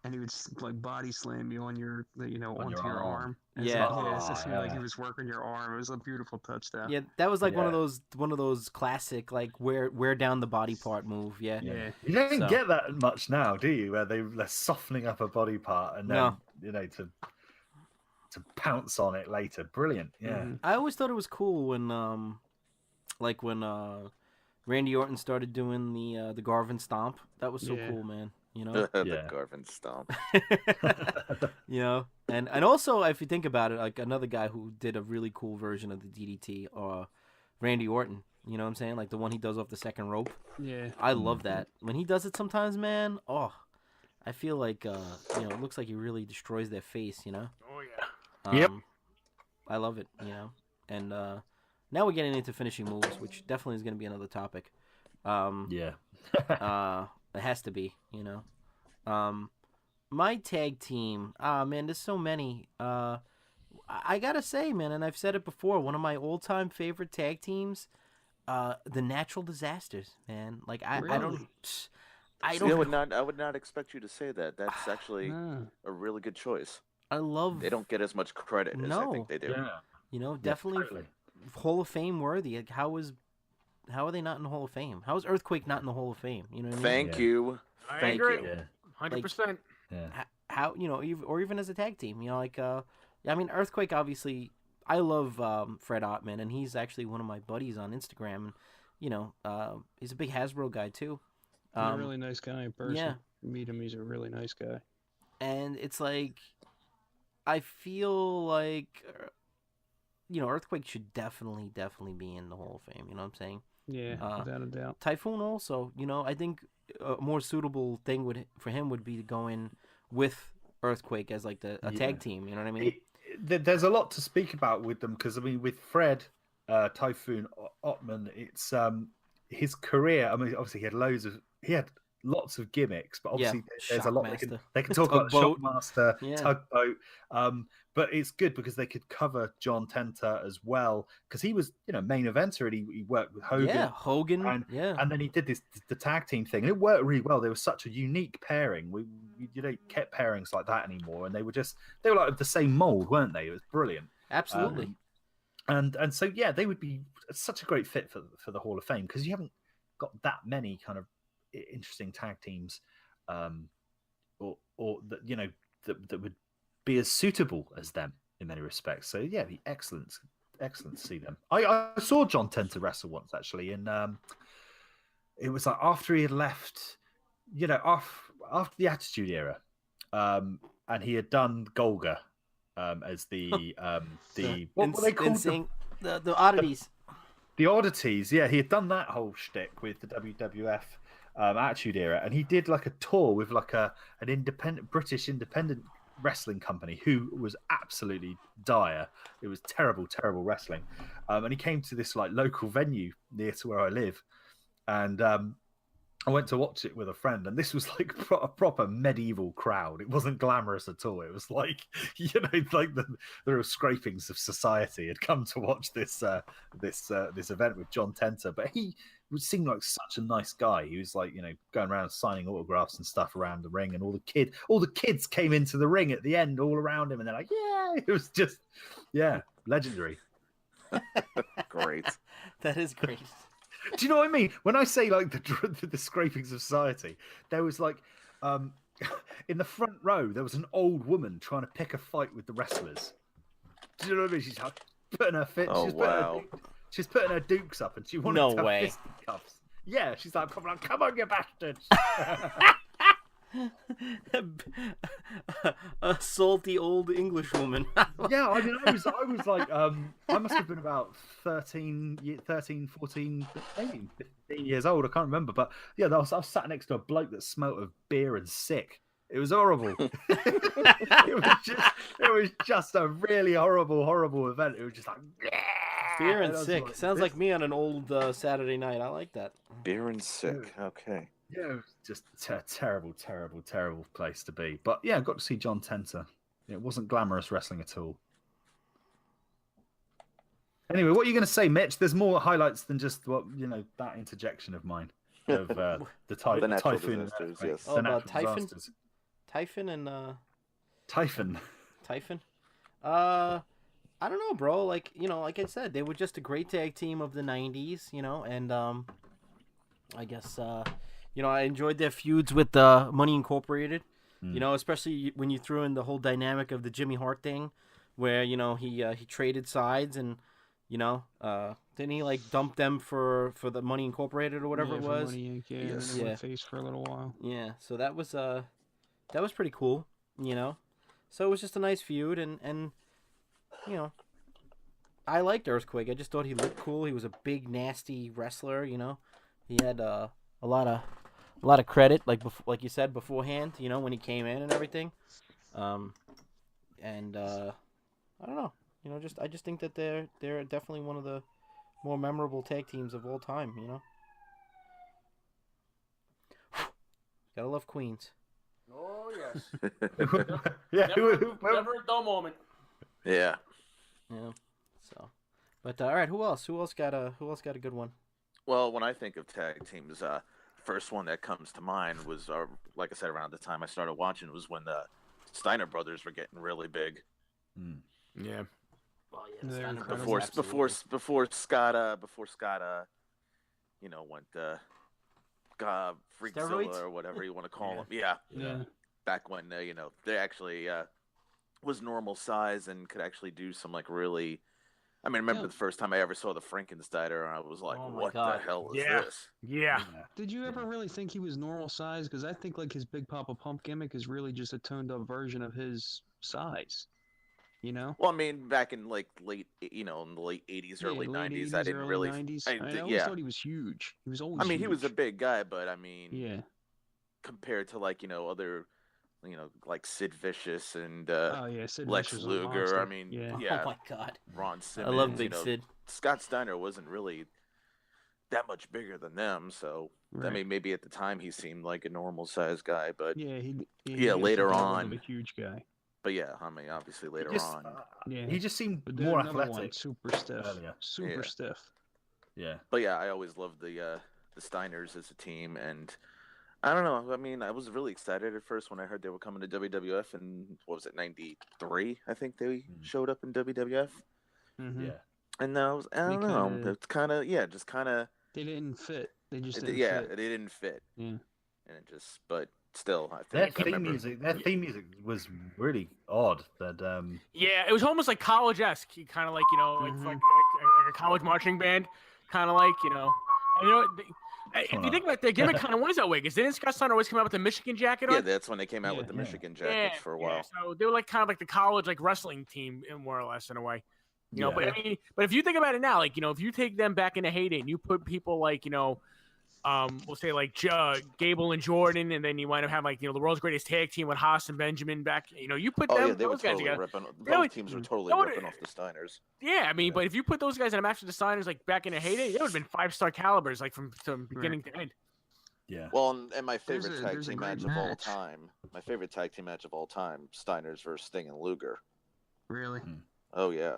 And he would like body slam you on your, onto your arm. Yeah. Like he was working your arm. It was a beautiful touchdown. Yeah, that was like one of those classic like wear down the body part move. Yeah. You don't get that much now, do you? Where they're softening up a body part and then to pounce on it later. Brilliant. Yeah. Mm-hmm. I always thought it was cool when Randy Orton started doing the Garvin Stomp. That was so cool, man. You know, the Garvin Stomp. You know, and also if you think about it, like another guy who did a really cool version of the DDT, Randy Orton. You know what I'm saying? Like the one he does off the second rope. Yeah, I love that when he does it sometimes, man. Oh, I feel like it looks like he really destroys their face. You know. Oh yeah. Yep. I love it. You know, and now we're getting into finishing moves, which definitely is going to be another topic. It has to be, you know. My tag team, man, there's so many. I gotta say, man, and I've said it before, one of my all-time favorite tag teams, the Natural Disasters, man. Like I don't. I would not expect you to say that. That's actually a really good choice. I love. They don't get as much credit as I think they do. Yeah. You know, definitely Hall of Fame worthy. Like how are they not in the Hall of Fame? How is Earthquake not in the Hall of Fame? You know what I mean? Thank you. I agree. 100%. How or even as a tag team, you know, like I mean, Earthquake obviously. I love Fred Ottman, and he's actually one of my buddies on Instagram. And you know, he's a big Hasbro guy too. He's a really nice guy in person. Yeah, you meet him, he's a really nice guy. And it's like, I feel like, you know, Earthquake should definitely be in the Hall of Fame. You know what I'm saying? Yeah, without a doubt. Typhoon also, you know, I think a more suitable thing for him would be to go in with Earthquake as like a tag team. You know what I mean? There's a lot to speak about with them because I mean, with Fred, Typhoon Ottman, it's his career. I mean, obviously he had lots of gimmicks, but obviously there's a lot they can talk about Shockmaster, Tugboat. But it's good because they could cover John Tenta as well because he was, you know, main eventer and he worked with Hogan. Yeah, Hogan. And then he did the tag team thing and it worked really well. They were such a unique pairing. We don't get pairings like that anymore, and they were like the same mold, weren't they? It was brilliant. Absolutely. And so they would be such a great fit for the Hall of Fame because you haven't got that many kind of interesting tag teams, or that, you know, that would be as suitable as them in many respects. So yeah, it'd be excellent to see them. I saw John Tenta wrestle once actually, and it was like after he had left, you know, after the Attitude Era, and he had done Golga as the what were they called? The oddities. The oddities, yeah, he had done that whole shtick with the WWF Attitude Era, and he did like a tour with like an British independent wrestling company who was absolutely dire. It was terrible wrestling, and he came to this like local venue near to where I live, and I went to watch it with a friend, and this was like a proper medieval crowd. It wasn't glamorous at all. It was like, like the real scrapings of society had come to watch this event with John Tenter. But he would seem like such a nice guy. He was like, going around signing autographs and stuff around the ring, and all the kids came into the ring at the end, all around him, and they're like, yeah, it was just, legendary. Great. That is great. Do you know what I mean? When I say like the scrapings of society, there was like in the front row there was an old woman trying to pick a fight with the wrestlers. Do you know what I mean? She's like putting her fit. Oh, wow. She's putting her dukes up, and she wanted No to have way. fisticuffs. Yeah, she's like, come on, you bastards! A salty old English woman. Yeah, I mean, I was like, I must have been about 13, 14, maybe 15 years old. I can't remember, but yeah, I was sat next to a bloke that smelt of beer and sick. It was horrible. it was just a really horrible event. It was just like Beer and sick. Like, sounds like me on an old Saturday night. I like that. Beer and sick. Okay. Yeah, it was just a terrible place to be. But yeah, I got to see John Tenter. It wasn't glamorous wrestling at all. Anyway, what are you going to say, Mitch? There's more highlights than just that interjection of mine of the typhoon. Disasters, yes. Oh, about Typhon? Typhon and Typhon. I don't know, bro. Like I said, they were just a great tag team of the '90s, and I guess I enjoyed their feuds with Money Incorporated. Especially when you threw in the whole dynamic of the Jimmy Hart thing, where he traded sides and didn't he like dump them for the Money Incorporated or whatever it was? Money Inc. Yeah, Yes. and they went face for a little while. Yeah, so that was pretty cool, So it was just a nice feud, and I liked Earthquake. I just thought he looked cool. He was a big, nasty wrestler. He had a lot of credit, like you said beforehand. When he came in and everything. I don't know. I just think that they're definitely one of the more memorable tag teams of all time. Gotta love Queens. Oh yes. Yeah, Never a dull moment. Yeah. Yeah. So, but all right. Who else? Who else got a good one? Well, when I think of tag teams, first one that comes to mind was, like I said, around the time I started watching was when the Steiner brothers were getting really big. Yeah. Well, They're Steiner incredible. Brothers, Before absolutely. Scott, went Freakzilla Steroids? or whatever you want to call them. Yeah. Back when they actually was normal size and could actually do some like really. I mean, I remember the first time I ever saw the Frankensteiner, and I was like, Oh my "What God. the hell is Yeah. this?" Yeah. Did you ever really think he was normal size? Because I think like his Big Papa Pump gimmick is really just a toned up version of his size. Well, I mean, back in like in the late '80s, early late '90s, 80s, I didn't early really. 90s. I always thought he was huge. He was always. I mean, he huge. was a big guy, but I mean, Yeah. compared to like other, like Sid Vicious and Oh yeah, Sid Lex Vicious was a Luger. monster. I mean, Yeah. Oh my God. Ron Simmons. I love Big Sid. Scott Steiner wasn't really that much bigger than them, so I Right. mean, maybe at the time he seemed like a normal sized guy, but Yeah, later definitely on. wasn't a huge guy. but yeah, I mean, obviously later on. Yeah. he just seemed But then more another one, athletic. super stiff. earlier. Super Yeah. stiff. Yeah. But yeah, I always loved the Steiners as a team, and I don't know. I mean, I was really excited at first when I heard they were coming to WWF, and what was it, '93? I think they showed up in WWF, Mm-hmm. Yeah. and I don't know. Because- It's kind of just kind of They didn't fit. They just it, didn't yeah, fit. it didn't fit, Yeah. and it just. But still, I Their think I theme remember. music was really odd. That Yeah, it was almost like college-esque. Kind of like like, Mhm. like a college marching band, kind of like And if you think about it, their gimmick kind of was that way. Because didn't Scott Steiner always come out with the Michigan jacket on? Yeah, that's when they came out with the Yeah. Michigan jackets for a while. So they were like kind of like the college like wrestling team, more or less in a way. Yeah. But I mean, but if you think about it now, like if you take them back in the heyday and you put people like we'll say like Gable and Jordan, and then you wind up having like the world's greatest tag team with Haas and Benjamin back. You put Oh them yeah, they were those guys totally together. ripping. Yeah, Both teams were totally ripping off the Steiners. Yeah, I mean, but if you put those guys in a match with the Steiners like back in the heyday, they would have been 5-star calibers like from beginning to end. Yeah. Well, and my There's favorite a- tag there's a team great match of all match. time. My favorite tag team match of all time: Steiner's versus Sting and Luger. Really? Oh yeah.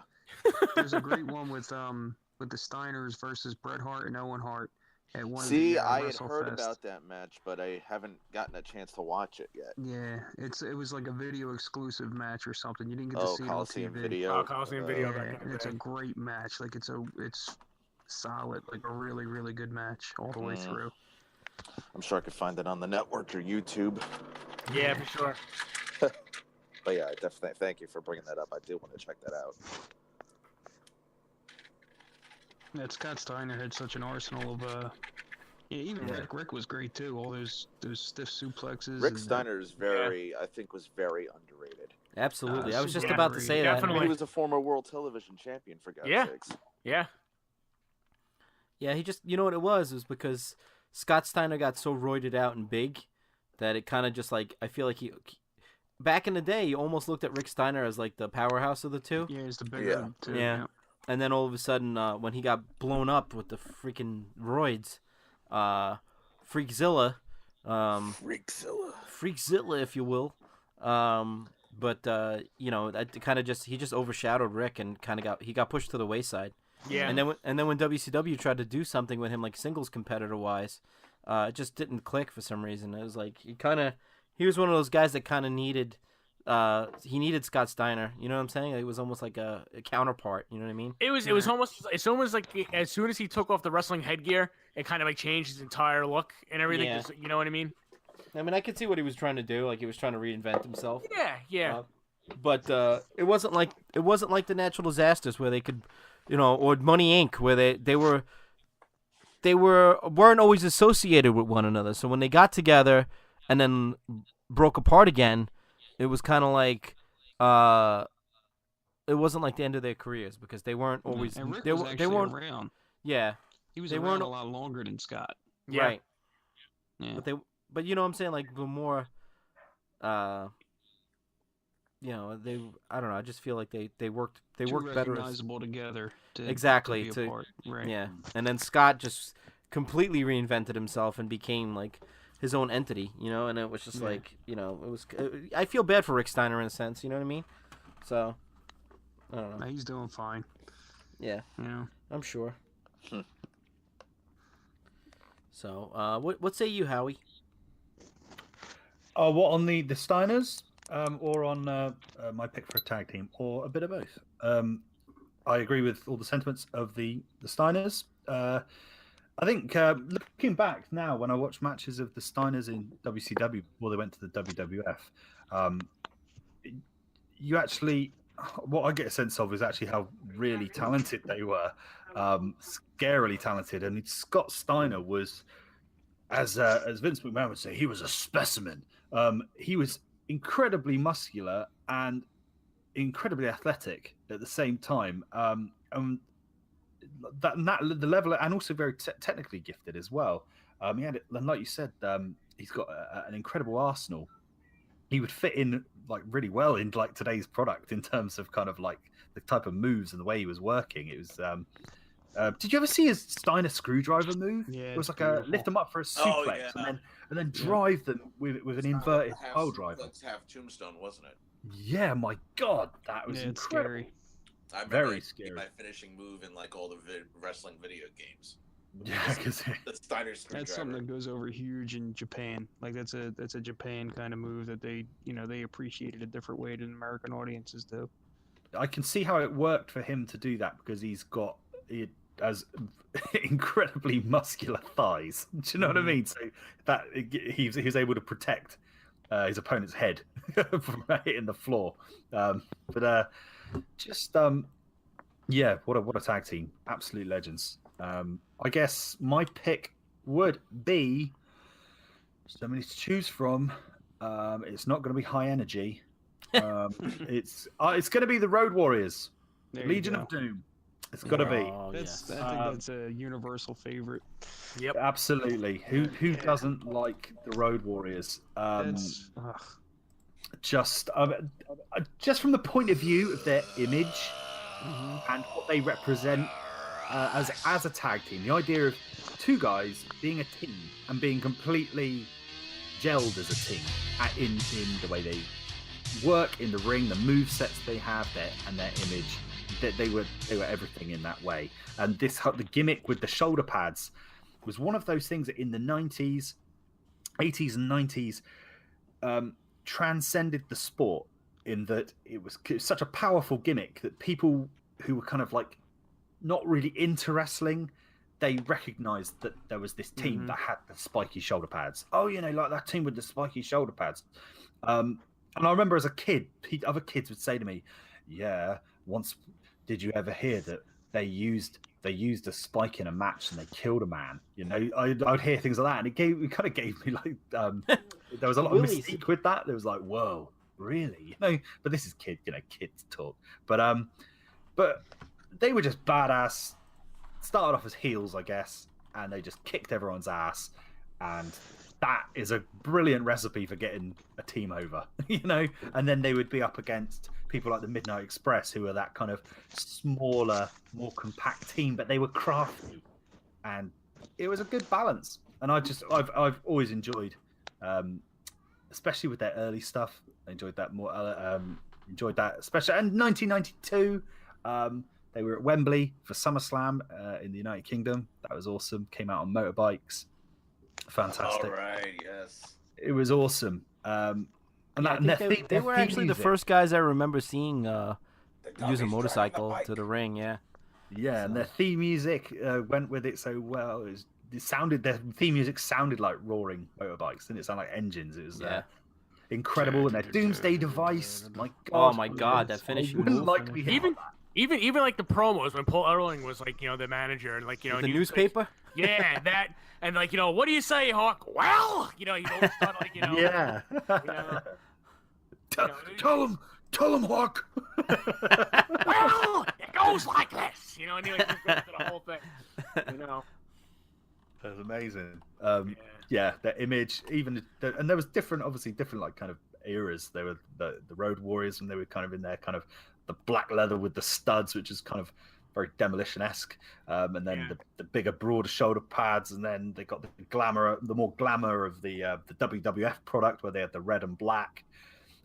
There's a great one with the Steiners versus Bret Hart and Owen Hart at one See, of the I had WrestleFest. heard about that match, but I haven't gotten a chance to watch it yet. Yeah, it was like a video exclusive match or something. You didn't get to Oh, see it Coliseum on TV. video. Coliseum Yeah, video back in and the it's a day. great match. Like it's solid, like a really really good match all the way through. I'm sure I could find it on the network or YouTube. Yeah, for sure. But yeah, I definitely thank you for bringing that up. I do want to check that out. Yeah, Scott Steiner had such an arsenal of yeah, even Yeah. Rick was great too. All those stiff suplexes. Rick and- Steiner is I think was very underrated. Absolutely. I was just super about to underrated. say that. I mean, Definitely. he was a former world television champion, for God's Yeah. sakes. Yeah. Yeah, he just, you know what it was? It was because Scott Steiner got so roided out and big that it kind of just like, I feel like back in the day, you almost looked at Rick Steiner as like the powerhouse of the two. Yeah, he's the bigger Yeah. one, too. Yeah. And then all of a sudden, when he got blown up with the freaking roids, Freakzilla, Freakzilla, if you will, you know, that kind of he just overshadowed Rick and kind of got pushed to the wayside. Yeah. And then when WCW tried to do something with him, like singles competitor wise, it just didn't click for some reason. It was like he was one of those guys that kind of needed. He needed Scott Steiner. You know what I'm saying? It was almost like a counterpart. You know what I mean? It was it's almost like as soon as he took off the wrestling headgear, it kind of like changed his entire look and everything. Yeah. You know what I mean? I mean, I could see what he was trying to do. Like he was trying to reinvent himself. Yeah. But it wasn't like the Natural Disasters where they could, you know, or Money Inc. where they weren't always associated with one another. So when they got together and then broke apart again, it was kind of like it wasn't like the end of their careers because they weren't always And Rick they was weren't actually around. yeah He was they around weren't- a lot longer than Scott. Yeah. right Yeah. but you know what I'm saying, like the more you know, I don't know, I just feel like they worked Too better as, recognizable together. Exactly, To be to- apart. Right. yeah, and then Scott just completely reinvented himself and became like his own entity, you know, and it was just Yeah. like, you know, I feel bad for Rick Steiner in a sense, you know what I mean? So I don't know. He's doing fine. Yeah, You know. I'm sure. So, what say you, Howie? What on the Steiners, or on my pick for a tag team, or a bit of both? I agree with all the sentiments of the Steiners. I think looking back now, when I watch matches of the Steiners in WCW before they went to the WWF, you actually, what I get a sense of is actually how really talented they were, scarily talented. And Scott Steiner was, as Vince McMahon would say, he was a specimen. He was incredibly muscular and incredibly athletic at the same time. The level, and also very technically gifted as well. He had, and like you said, he's got an incredible arsenal. He would fit in like really well into like today's product in terms of kind of like the type of moves and the way he was working. It was. Did you ever see his Steiner screwdriver move? Yeah, It was it's like beautiful. lift them up for a suplex Oh, yeah. and then drive them with an inverted pile driver. Half tombstone, wasn't it? Yeah, my God, that was Yeah, it's incredible. scary. I remember Very it being scary. my finishing move in like all the wrestling video games. Yeah, because The Steiner That's screwdriver. something that goes over huge in Japan. Like that's a Japan kind of move that they appreciated a different way than American audiences do. I can see how it worked for him to do that because he has incredibly muscular thighs. Do you know what I mean? So that he was able to protect his opponent's head from hitting the floor. Yeah, what a tag team! Absolute legends. I guess my pick would be so many to choose from. It's not going to be high energy. It's going to be the Road Warriors, There you Legion go. of Doom. It's got to be. Oh, yes. I think that's a universal favorite. Yep. Absolutely. Who doesn't like the Road Warriors? That's Just from the point of view of their image and what they represent, as a tag team. The idea of two guys being a team and being completely gelled as a team in the way they work in the ring, the move sets they have, their image. That they were everything in that way. And the gimmick with the shoulder pads was one of those things that in the 80s and 90s transcended the sport, in that it was such a powerful gimmick that people who were kind of like not really into wrestling, they recognized that there was this team that had the spiky shoulder pads. Oh, like that team with the spiky shoulder pads. And I remember as a kid, other kids would say to me, yeah, once did you ever hear that they used a spike in a match and they killed a man? I'd hear things like that, and it kind of gave me like there was a lot of mystique with that. There was like, whoa, really? But this is kids talk. But they were just badass. Started off as heels, I guess, and they just kicked everyone's ass. And that is a brilliant recipe for getting a team over, And then they would be up against people like the Midnight Express, who are that kind of smaller, more compact team, but they were crafty, and it was a good balance. And I've always enjoyed, especially with their early stuff. I enjoyed that more. Enjoyed that, especially in 1992. They were at Wembley for SummerSlam in the United Kingdom. That was awesome. Came out on motorbikes. Fantastic. All right, yes. It was awesome. They were actually the first guys I remember seeing use a motorcycle to the ring. Yeah. Yeah, and their theme music went with it so well. Their theme music sounded like roaring motorbikes, didn't it sound like engines? It was incredible. And their Doomsday Device, my God. Oh my God, that finishing move. Even like the promos when Paul Erling was like, the manager, and like, the newspaper. Like, yeah, that, and like, what do you say, Hawk? Well, he'd always start like, yeah. Tell him, Hawk. Well, it goes like this, and he like just goes through the whole thing, That's amazing. Yeah, their image, and there was obviously different like kind of eras. They were the Road Warriors, and they were kind of in their kind of the black leather with the studs, which is kind of very Demolition-esque, and then the bigger, broader shoulder pads, and then they got the more glamour of the WWF product, where they had the red and black.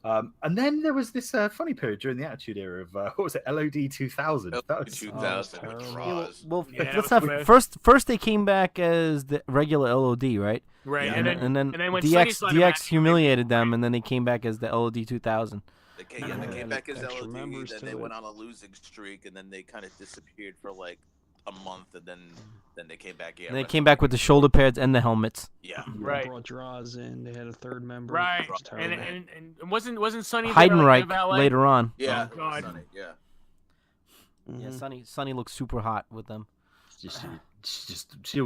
And then there was this funny period during the Attitude Era of what was it, LOD 2000? LOD 2000 with draws. Well, let's not first they came back as the regular LOD, right? Right, and then when DX humiliated them, and then they came back as the LOD 2000. They came back as LOD, then they went on a losing streak, and then they kind of disappeared for like a month, and then they came back. And they came back with the shoulder pads and the helmets. Yeah, right. They brought draws in. They had a third member. Right, and wasn't Sonny Heidenreich later on. Yeah, oh, God. Sonny, yeah. Yeah, Sonny looks super hot with them. She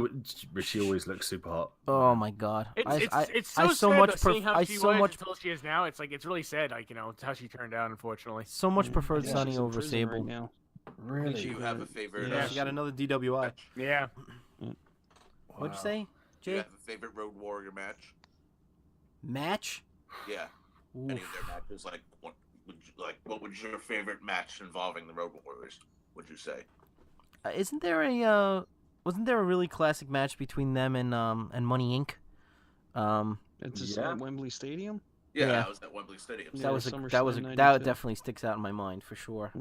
always looks super hot. Oh my God! It's so sad seeing how she was until she is now. It's like, it's really sad, like, it's how she turned out, unfortunately. So much preferred Sonny over Sable. Right now. Really? Do you have a favorite? Yeah, she got another DWI. Yeah. What'd you say, Jay? Do you have a favorite Road Warrior match? Match? Yeah. Oof. Any of their matches, what was your favorite match involving the Road Warriors? Would you say? Wasn't there a really classic match between them and Money Inc? It's just at Wembley Stadium. Yeah, that was at Wembley Stadium. That definitely sticks out in my mind for sure.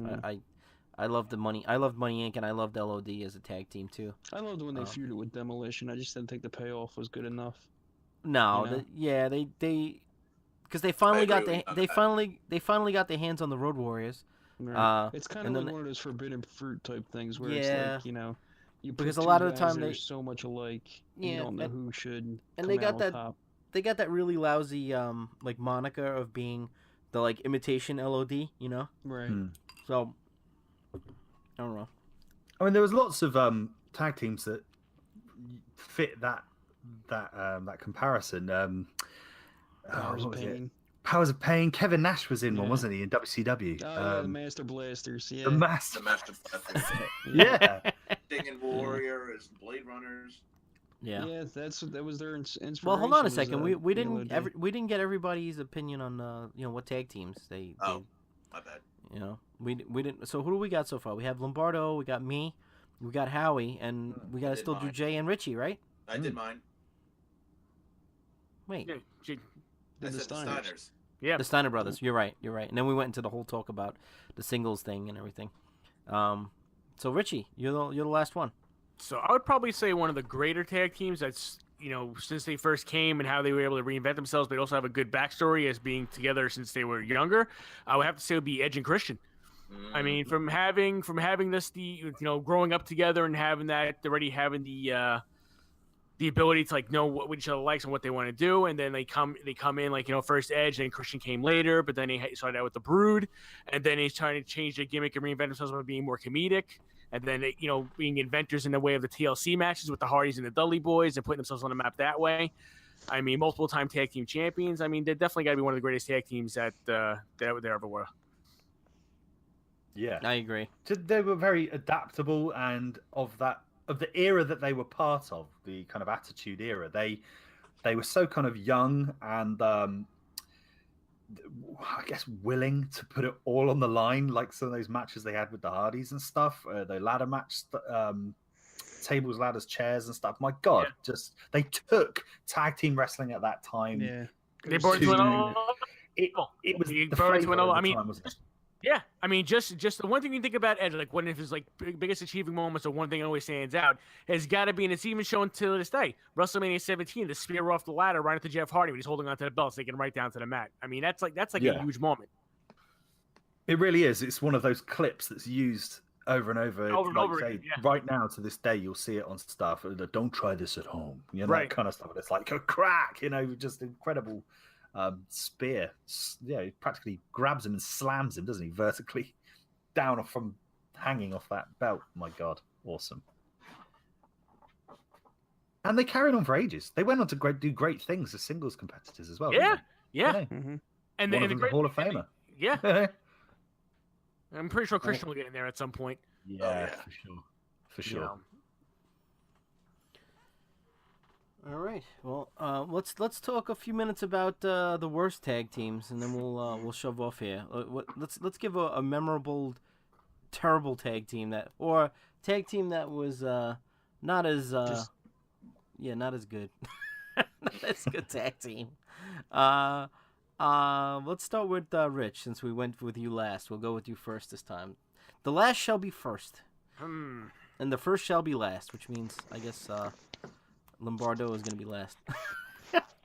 I love Money Inc. and I loved LOD as a tag team too. I loved when they feuded with Demolition. I just didn't think the payoff was good enough. No, they because they finally got got their hands on the Road Warriors. Right. It's kind of like one of those forbidden fruit type things where it's like, you put because a lot of the time they're so much alike. You don't know who should. And they got that really lousy like moniker of being the like imitation LOD, Right. So I don't know. I mean, there was lots of tag teams that fit that comparison. Powers of Pain. Kevin Nash was in one, wasn't he, in WCW? The Master Blasters. Yeah. The Master Blasters. Yeah. Singing Warriors, Blade Runners. Yeah. Yeah, that was their inspiration. Well, hold on a second. We didn't get everybody's opinion on what tag teams they. My bad. We didn't. So who do we got so far? We have Lombardo. We got me. We got Howie, and we got to did still do mine. Jay and Richie, right? I did mine. Wait, Yeah, gee, I The said the Steiners. Steiners. yeah. the Steiner brothers. You're right. You're right. And then we went into the whole talk about the singles thing and everything. So Richie, you're the last one. So I would probably say one of the greater tag teams that's, since they first came and how they were able to reinvent themselves, but also have a good backstory as being together since they were younger. I would have to say it would be Edge and Christian. I mean, from having this, growing up together and having that, already having the ability to know what each other likes and what they want to do, and then they come in first Edge, and Christian came later, but then he started out with the Brood, and then he's trying to change the gimmick and reinvent themselves by being more comedic, and then being inventors in the way of the TLC matches with the Hardys and the Dudley Boys and putting themselves on the map that way. I mean, multiple time tag team champions. I mean, they're definitely got to be one of the greatest tag teams that there ever were. Yeah, I agree. they were very adaptable, and of the era that they were part of, the kind of Attitude Era, they were so kind of young and I guess willing to put it all on the line, like some of those matches they had with the Hardys and stuff, the ladder match, tables, ladders, chairs, and stuff. My God, just they took tag team wrestling at that time. Yeah. They brought it to an It was They the brought it to flavor an of the I mean, time, wasn't it? yeah, I mean, just the one thing you think about Edge, one of his biggest achieving moments, or one thing that always stands out, has got to be, and it's even shown to this day, WrestleMania 17, the spear off the ladder right into Jeff Hardy when he's holding onto the belt, taking him right down to the mat. I mean, that's a huge moment. It really is. It's one of those clips that's used over and over. Again, yeah. Right now to this day, you'll see it on stuff. Don't try this at home. Right. That kind of stuff. It's like a crack. Just incredible spear. Yeah, he practically grabs him and slams him, doesn't he? Vertically down from hanging off that belt. My God, awesome. And they carried on for ages. They went on to do great things as singles competitors as well. Yeah, yeah. Mm-hmm. And One of the them's a great Hall of Famer. Yeah. I'm pretty sure Christian will get in there at some point. Yeah, for sure. All right. Well, let's talk a few minutes about the worst tag teams, and then we'll shove off here. Let's give a memorable, terrible tag team or tag team that was not as not as good, not as good tag team. Let's start with Rich, since we went with you last. We'll go with you first this time. The last shall be first, and the first shall be last, which means I guess. Lombardo is going to be last.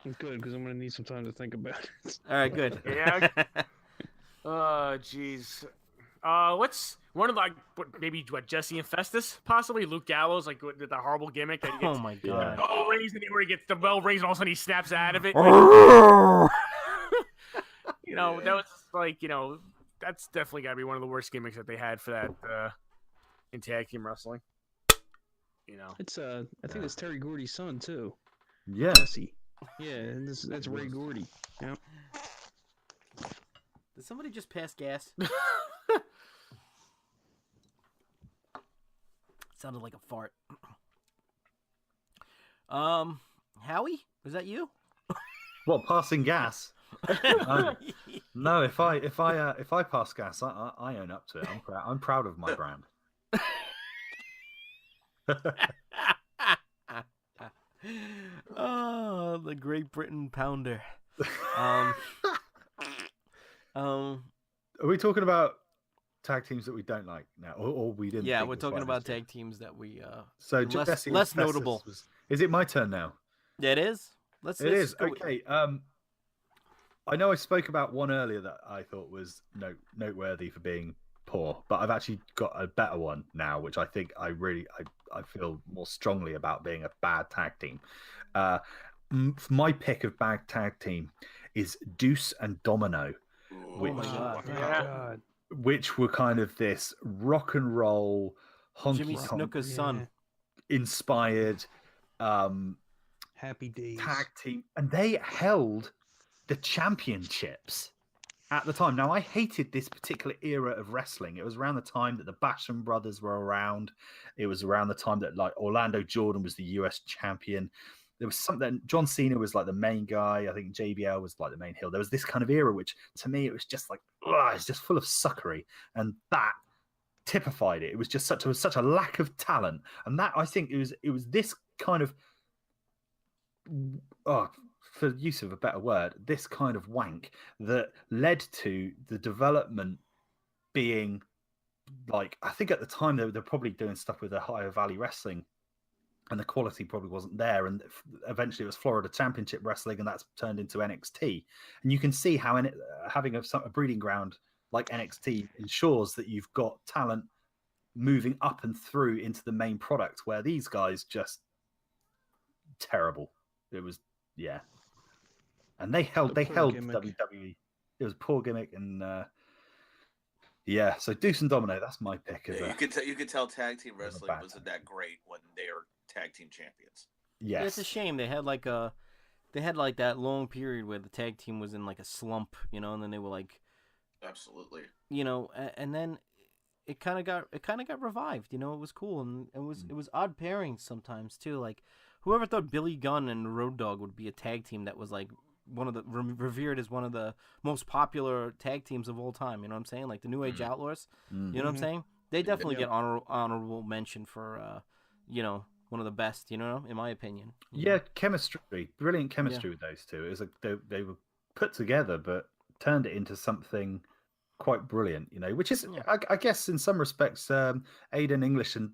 Good, because I'm going to need some time to think about it. All right, good. Yeah. Jeez. What's one of maybe Jesse and Festus, possibly Luke Gallows, with the horrible gimmick that he gets. Oh my God. Where he gets the bell rings and all of a sudden he snaps out of it. That was that's definitely got to be one of the worst gimmicks that they had for that in tag team wrestling. It's I think it's Terry Gordy's son too. Yeah. Jesse. Yeah, and that's Ray Gordy. Yeah. Did somebody just pass gas? Sounded like a fart. Howie, was that you? What, passing gas? No, if I pass gas, I own up to it. I'm proud of my brand. Oh, the Great Britain Pounder. Are we talking about tag teams that we don't like now, or we didn't? Yeah, think we're was talking right about this year? tag teams that we So less Jesse less Festus notable. Is it my turn now? Yeah, it is. It is. Okay. I know I spoke about one earlier that I thought was noteworthy for being poor, but I've actually got a better one now, which I think I feel more strongly about being a bad tag team. My pick of bad tag team is Deuce and Domino, which, my God. Yeah. which were kind of this rock and roll Jimmy honky tonk Snuka's son. inspired Happy days. tag team, and they held the championships at the time. Now, I hated this particular era of wrestling. It was around the time that the Basham brothers were around. It was around the time that Orlando Jordan was the US champion. There was something. John Cena was the main guy. I think JBL was the main heel. There was this kind of era, which to me it was just it's just full of suckery, and that typified it. It was just such a lack of talent, and that I think it was this kind of for use of a better word, this kind of wank that led to the development being like, I think at the time they're probably doing stuff with the Higher Valley Wrestling, and the quality probably wasn't there. And eventually it was Florida Championship Wrestling, and that's turned into NXT. And you can see how having a breeding ground like NXT ensures that you've got talent moving up and through into the main product, where these guys just terrible. It was, yeah. And they held gimmick. WWE. It was a poor gimmick, and yeah. So Deuce and Domino, that's my pick. You could tell tag team wrestling wasn't that great when they were tag team champions. Yes, yeah, it's a shame they had like that long period where the tag team was in like a slump, you know, and then they were like, absolutely, you know, and then it kind of got revived, you know. It was cool, and it was odd pairings sometimes too. Like, whoever thought Billy Gunn and Road Dogg would be a tag team that was like one of the revered as one of the most popular tag teams of all time, you know what I'm saying? Like the New Age Outlaws, you know what I'm saying? They definitely get honorable mention for you know, one of the best, you know, in my opinion. Yeah, chemistry, brilliant chemistry with those two. It was like they were put together, but turned it into something quite brilliant, you know. Which is, I guess, in some respects, Aiden English and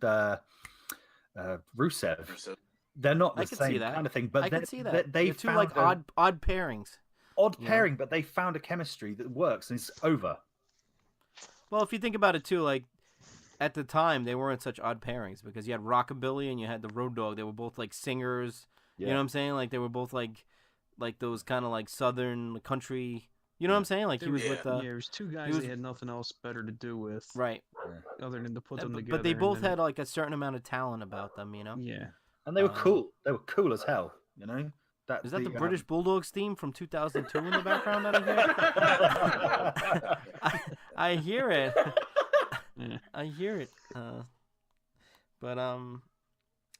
Rusev. They're not the same kind of thing, but I can see that. They're two like odd pairings. Odd pairing, but they found a chemistry that works, and it's over. Well, if you think about it too, like at the time they weren't such odd pairings because you had Rockabilly and you had the Road Dogg. They were both like singers. Yeah. You know what I'm saying? Like they were both like those kind of like southern country. You know what I'm saying? Like he was with there was two guys they had nothing else better to do with, right? Other than to put them together. But they both had like a certain amount of talent about them, you know. Yeah. And they were cool. They were cool as hell, you know. Is that the British Bulldogs theme from 2002 in the background that I hear? I hear it. I hear it. But all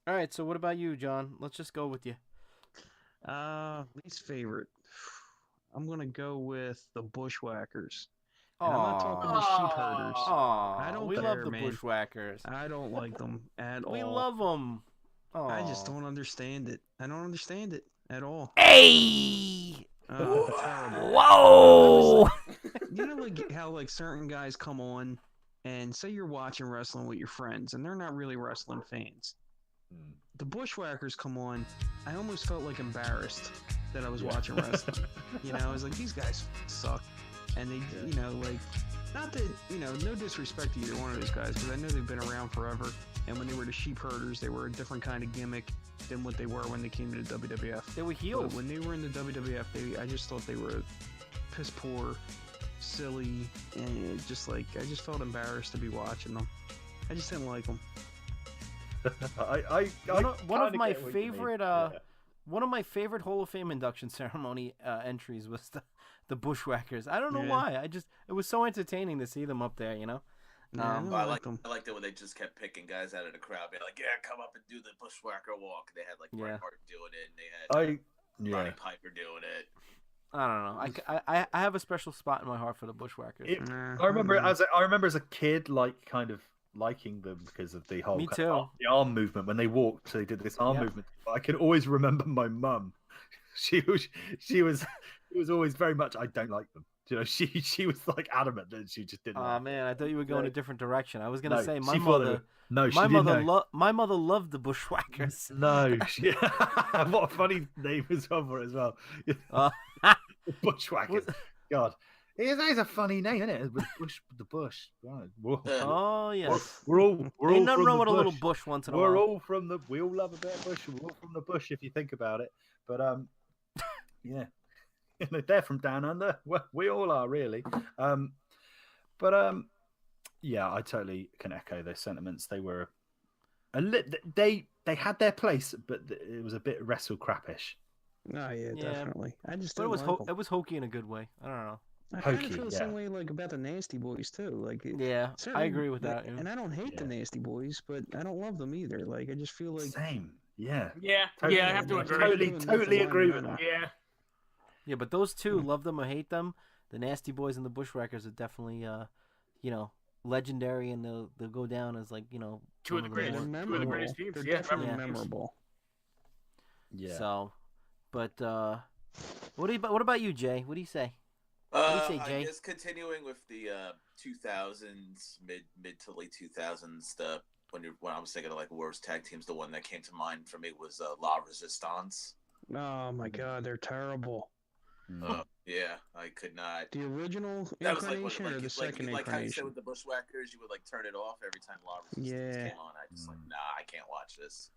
right. So what about you, John? Let's just go with you. Least favorite. I'm gonna go with the Bushwhackers. And I'm not talking the sheep herders. I don't love the Bushwhackers. I don't like them at all. We love them. I just don't understand it. I don't understand it at all. Hey! Terrible. Whoa! You know, like how like certain guys come on and say you're watching wrestling with your friends, and they're not really wrestling fans. The Bushwhackers come on. I almost felt like embarrassed that I was watching wrestling. You know, I was like, these guys suck, and they, you know, like, not that, you know, no disrespect to either one of those guys, because I know they've been around forever. And when they were the sheep herders, they were a different kind of gimmick than what they were when they came to the WWF. They were heels. But when they were in the WWF, I just thought they were piss poor, silly, and just like, I just felt embarrassed to be watching them. I just didn't like them. One of my favorite Hall of Fame induction ceremony entries was the Bushwhackers. I don't know why. It was so entertaining to see them up there, you know. I liked it when they just kept picking guys out of the crowd, being like, "Yeah, come up and do the Bushwhacker walk." They had like Bret Hart doing it, and they had Roddy Piper doing it. I don't know. I have a special spot in my heart for the Bushwhackers. I remember as a kid, like kind of liking them because of the whole the arm movement when they walked. So they did this arm movement. I can always remember my mum. She was always very much, I don't like them. You know, she was like adamant that she just didn't. Oh man, I thought you were going a different direction. I was gonna say my mother loved the Bushwhackers. No, what a funny name as well for it as well. Bushwhackers. God, it is a funny name, isn't it? The bush. Right. Oh yes. We're all Ain't nothing wrong from with the a little bush once in a while. We're all from the. We all love a bit of bush. We're all from the bush if you think about it. But yeah. They're from down under. Well, we all are, really. Yeah, I totally can echo those sentiments. They were they had their place, but it was a bit wrestle crappish. Oh yeah, definitely. I just. But it was hokey in a good way. I don't know. I kind of feel the same way like about the Nasty Boys too. Like I agree with that. And I don't hate the Nasty Boys, but I don't love them either. Like I just feel like same. Yeah. Totally. I have to agree. Totally agree with that. Yeah. Yeah, but those two, love them or hate them, the Nasty Boys and the Bushwhackers are definitely, legendary, and they'll go down as like Two of the greatest. more- Two of the greatest teams. They're Yeah, definitely Yeah. memorable. Yeah. So, but what about you, Jay? What do you say? What do you say, Jay? I guess continuing with the 2000s, mid to late 2000s, when I was thinking of like worst tag teams, the one that came to mind for me was La Resistance. Oh my God, they're terrible. Yeah, I could not. The original That was like incarnation or the second like how you said incarnation? with the Bushwhackers, you would like turn it off every time La Resistance came on. I just nah, I can't watch this.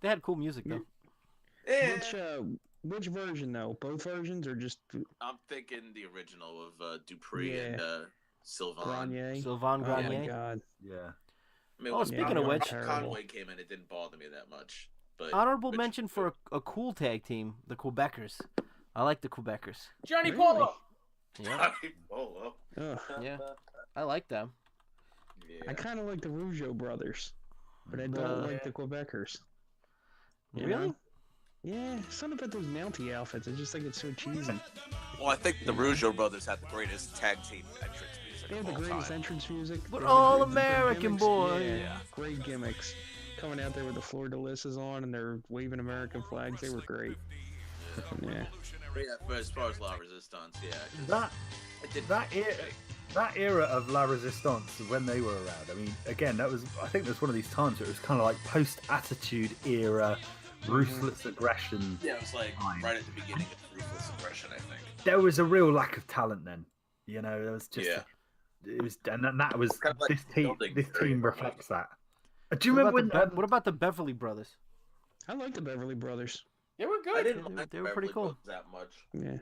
They had cool music though. Yeah. Which version though? Both versions or just I'm thinking the original of Dupree and Sylvain. Grenier? Sylvain Oh Grenier. my God. Yeah. I mean, Oh, when speaking of which- Conway came in, it didn't bother me that much. But Honorable mention for a cool tag team, the Quebecers. I like the Quebecers. Johnny Really? Polo. Yeah, oh, Ugh. yeah, I like them. yeah. I kind of like the Rougeau brothers, but I don't like the Quebecers. You Really? know? Yeah, something about those Mountie outfits. I just think it's so cheesy. Well, I think the Rougeau brothers had the greatest tag team entrance music They have of the all greatest time. entrance music. But They have all the American gimmicks. boys. Yeah, great gimmicks. Coming out there with the fleur de lisses on and they're waving American flags. They were great. Yeah. Yeah, but as far as La Resistance, yeah. 'cause That it did that era of La Resistance when they were around. I mean, again, I think that's one of these times where it was kind of like post-Attitude era, ruthless aggression. Yeah, it was like right at the beginning of Ruthless Aggression, I think. There was a real lack of talent then. There was just Yeah. it was, and that was Kind of like this team. building This very team early. reflects that. Do you remember when? What about the Beverly Brothers? I like the Beverly Brothers. They were I good. didn't They- like they the were pretty Beverly cool. Brothers that much. Yeah.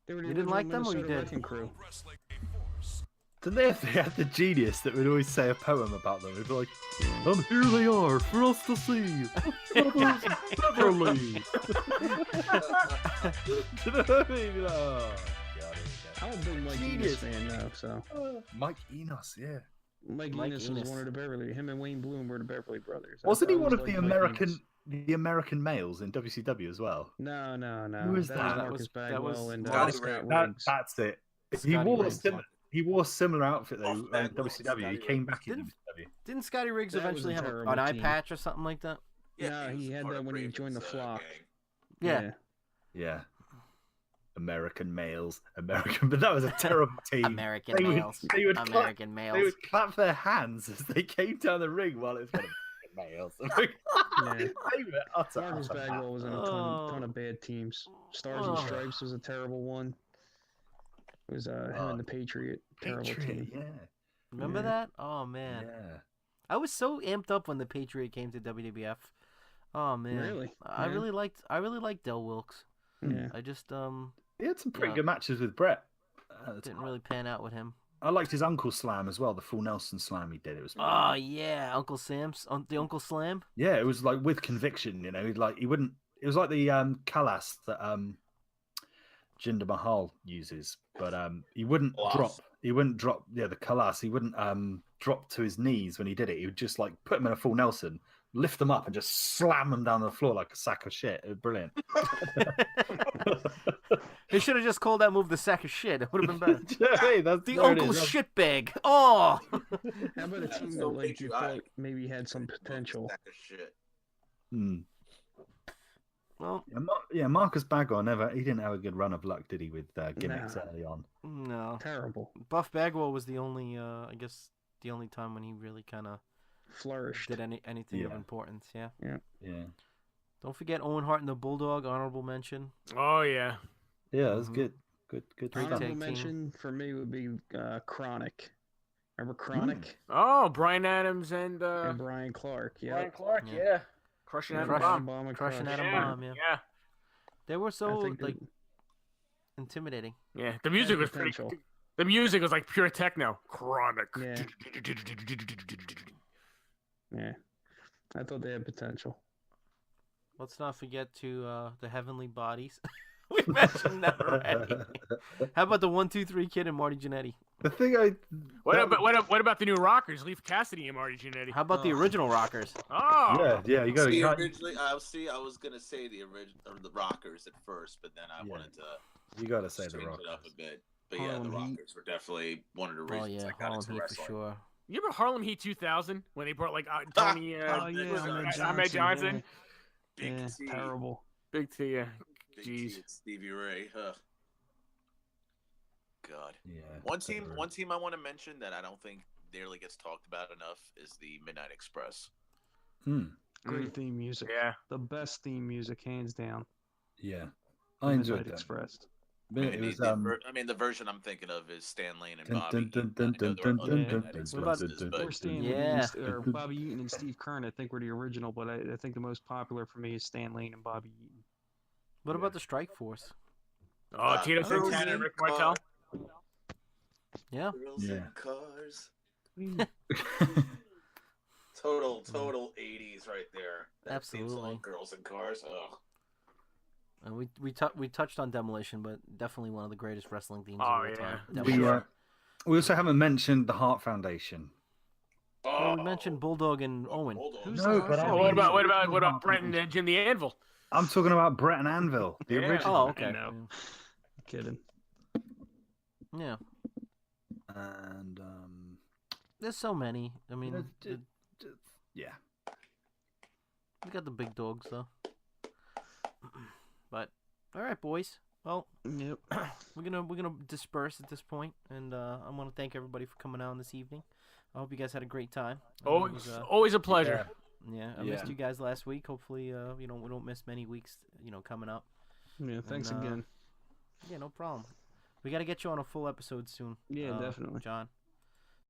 They were the You didn't original like them, or you Minnesota did? Wrecking Crew. Didn't they have the genius that would always say a poem about them? It'd be like, and here they are for us to see. Brothers Beverly. Do you know what I mean? You're like, oh, God, I'm a big Mike Genius. Enos fan now, so. Mike Enos, yeah. Mike Enos was one of the Beverly. Him and Wayne Bloom were the Beverly brothers. Wasn't I he one always of the liked Mike American Enos. the American males in WCW as well? No. Who was That that? was Marcus Bagwell and Scotty Scott That, Riggs. that's it. Scotty He wore a similar outfit though Off in Bagwell, WCW. He Scotty came Riggs. back in Didn't- WCW. Didn't Scotty Riggs That was eventually a have terrible an eye team. patch or something like that? Yeah, he was had part that of when he joined the Raven's, flock. gang. Yeah. Yeah. American males, but that was a terrible team. American They would- males. they would American They males. would clap their hands as they came down the ring while it was kind of males. Yeah. They were utter, Marcus utter Bagwell was in a ton of bad teams. Stars and Oh. Stripes was a terrible one. It was him and the Patriot. Terrible Patriot, team. yeah. Remember Yeah. that? Oh man, Yeah. I was so amped up when the Patriot came to WWF. Oh man, Really? I Yeah. really liked Del Wilkes. Yeah. I just He had some pretty Yeah. good matches with Brett. didn't really pan out with him. I liked his Uncle Slam as well, the full Nelson Slam he did. It was Oh yeah, Uncle Sam's the Uncle Slam. yeah, it was like with conviction, he wouldn't. It was like the Kalas that Jinder Mahal uses, but he wouldn't Kalas. drop. He wouldn't drop. Yeah, the Kalas. He wouldn't drop to his knees when he did it. He would just like put him in a full Nelson, lift them up, and just slam them down the floor like a sack of shit. It was brilliant. They should have just called that move the sack of shit. It would have been better. Do you know what I mean? The There it Uncle is. Shitbag. Oh. How about a team that so like you thought patriotic. maybe had some potential? Sack of shit. Hmm. Well, Yeah, Marcus Bagwell he didn't have a good run of luck, did he, with gimmicks Nah. early on? no. Terrible. Buff Bagwell was the only, I guess, the only time when he really kind of Flourished. did anything of Yeah. importance. Yeah. Yeah, Don't forget Owen Hart and the Bulldog. Honorable mention. Oh yeah. yeah, that was Mhm. good. Good Great stuff. tag Honorable team. mention for me would be Chronic. Remember Chronic Oh, Brian Adams and and Brian Clark? Yeah. Brian Clark. Yeah. Yeah. Crushing Atom Crush- Bomb. Bomb and Crushing Crush. Atom Yeah. Bomb. Yeah. Yeah. They were I so think like that- intimidating. Yeah. The music was pretty. potential. The music was like pure techno. Chronic. Yeah. Yeah. I thought they had potential. Let's not forget the Heavenly Bodies. We mentioned that already. How about the 1-2-3 Kid and Marty Jannetty? The thing What about the new Rockers? Leaf Cassidy and Marty Jannetty. How about the original Rockers? Oh. yeah, you got See, to. originally, I was gonna say the original or the Rockers at first, but then I Yeah. wanted to You got to say the change Rock. it up a bit. But yeah, the Harlem Heat. Rockers were definitely one of the Oh reasons yeah, I got Harlem into Heat for wrestling. sure. You remember Harlem Heat 2000 when they brought like Tony? Oh yeah, Ahmed Johnson. Yeah, Big T. terrible. Big T. Yeah. Big Jeez. T and Stevie Ray. Huh. God. Yeah. One team I want to mention that I don't think nearly gets talked about enough is the Midnight Express. Great theme music. Yeah. The best theme music, hands down. Yeah, The I enjoyed Midnight that. Express. But it was the version I'm thinking of is Stan Lane and Bobby. Or Stan Yeah. Lee or Bobby Eaton and Steve Kern, I think, were the original, but I think the most popular for me is Stan Lane and Bobby Eaton. What about the Strike Force? Oh, Tito Santana and Rick Martel. Yeah. Girls Yeah. in cars. Total 80s right there. That theme song, Absolutely. Girls in Cars. Oh. And we touched on Demolition, but definitely one of the greatest wrestling themes of Oh, all yeah. time. we, Demolition. we also haven't mentioned the Heart Foundation. Well, we mentioned Bulldog and Owen. Who's No, the but Heart I- Oh, Foundation? what about Brett and Jim the Anvil? I'm talking about Brett and Anvil, the Yeah. original. Oh, okay. I know. Kidding. Yeah. And There's so many. I mean, yeah, we got the big dogs though. But all right, boys. Well, Yep. we're gonna disperse at this point, and I want to thank everybody for coming out this evening. I hope you guys had a great time. I know it was, Always a pleasure. yeah, I missed you guys last week. Hopefully, we don't miss many weeks. Coming up. Yeah, thanks And, again. Yeah, no problem. We got to get you on a full episode soon. Yeah, definitely. John.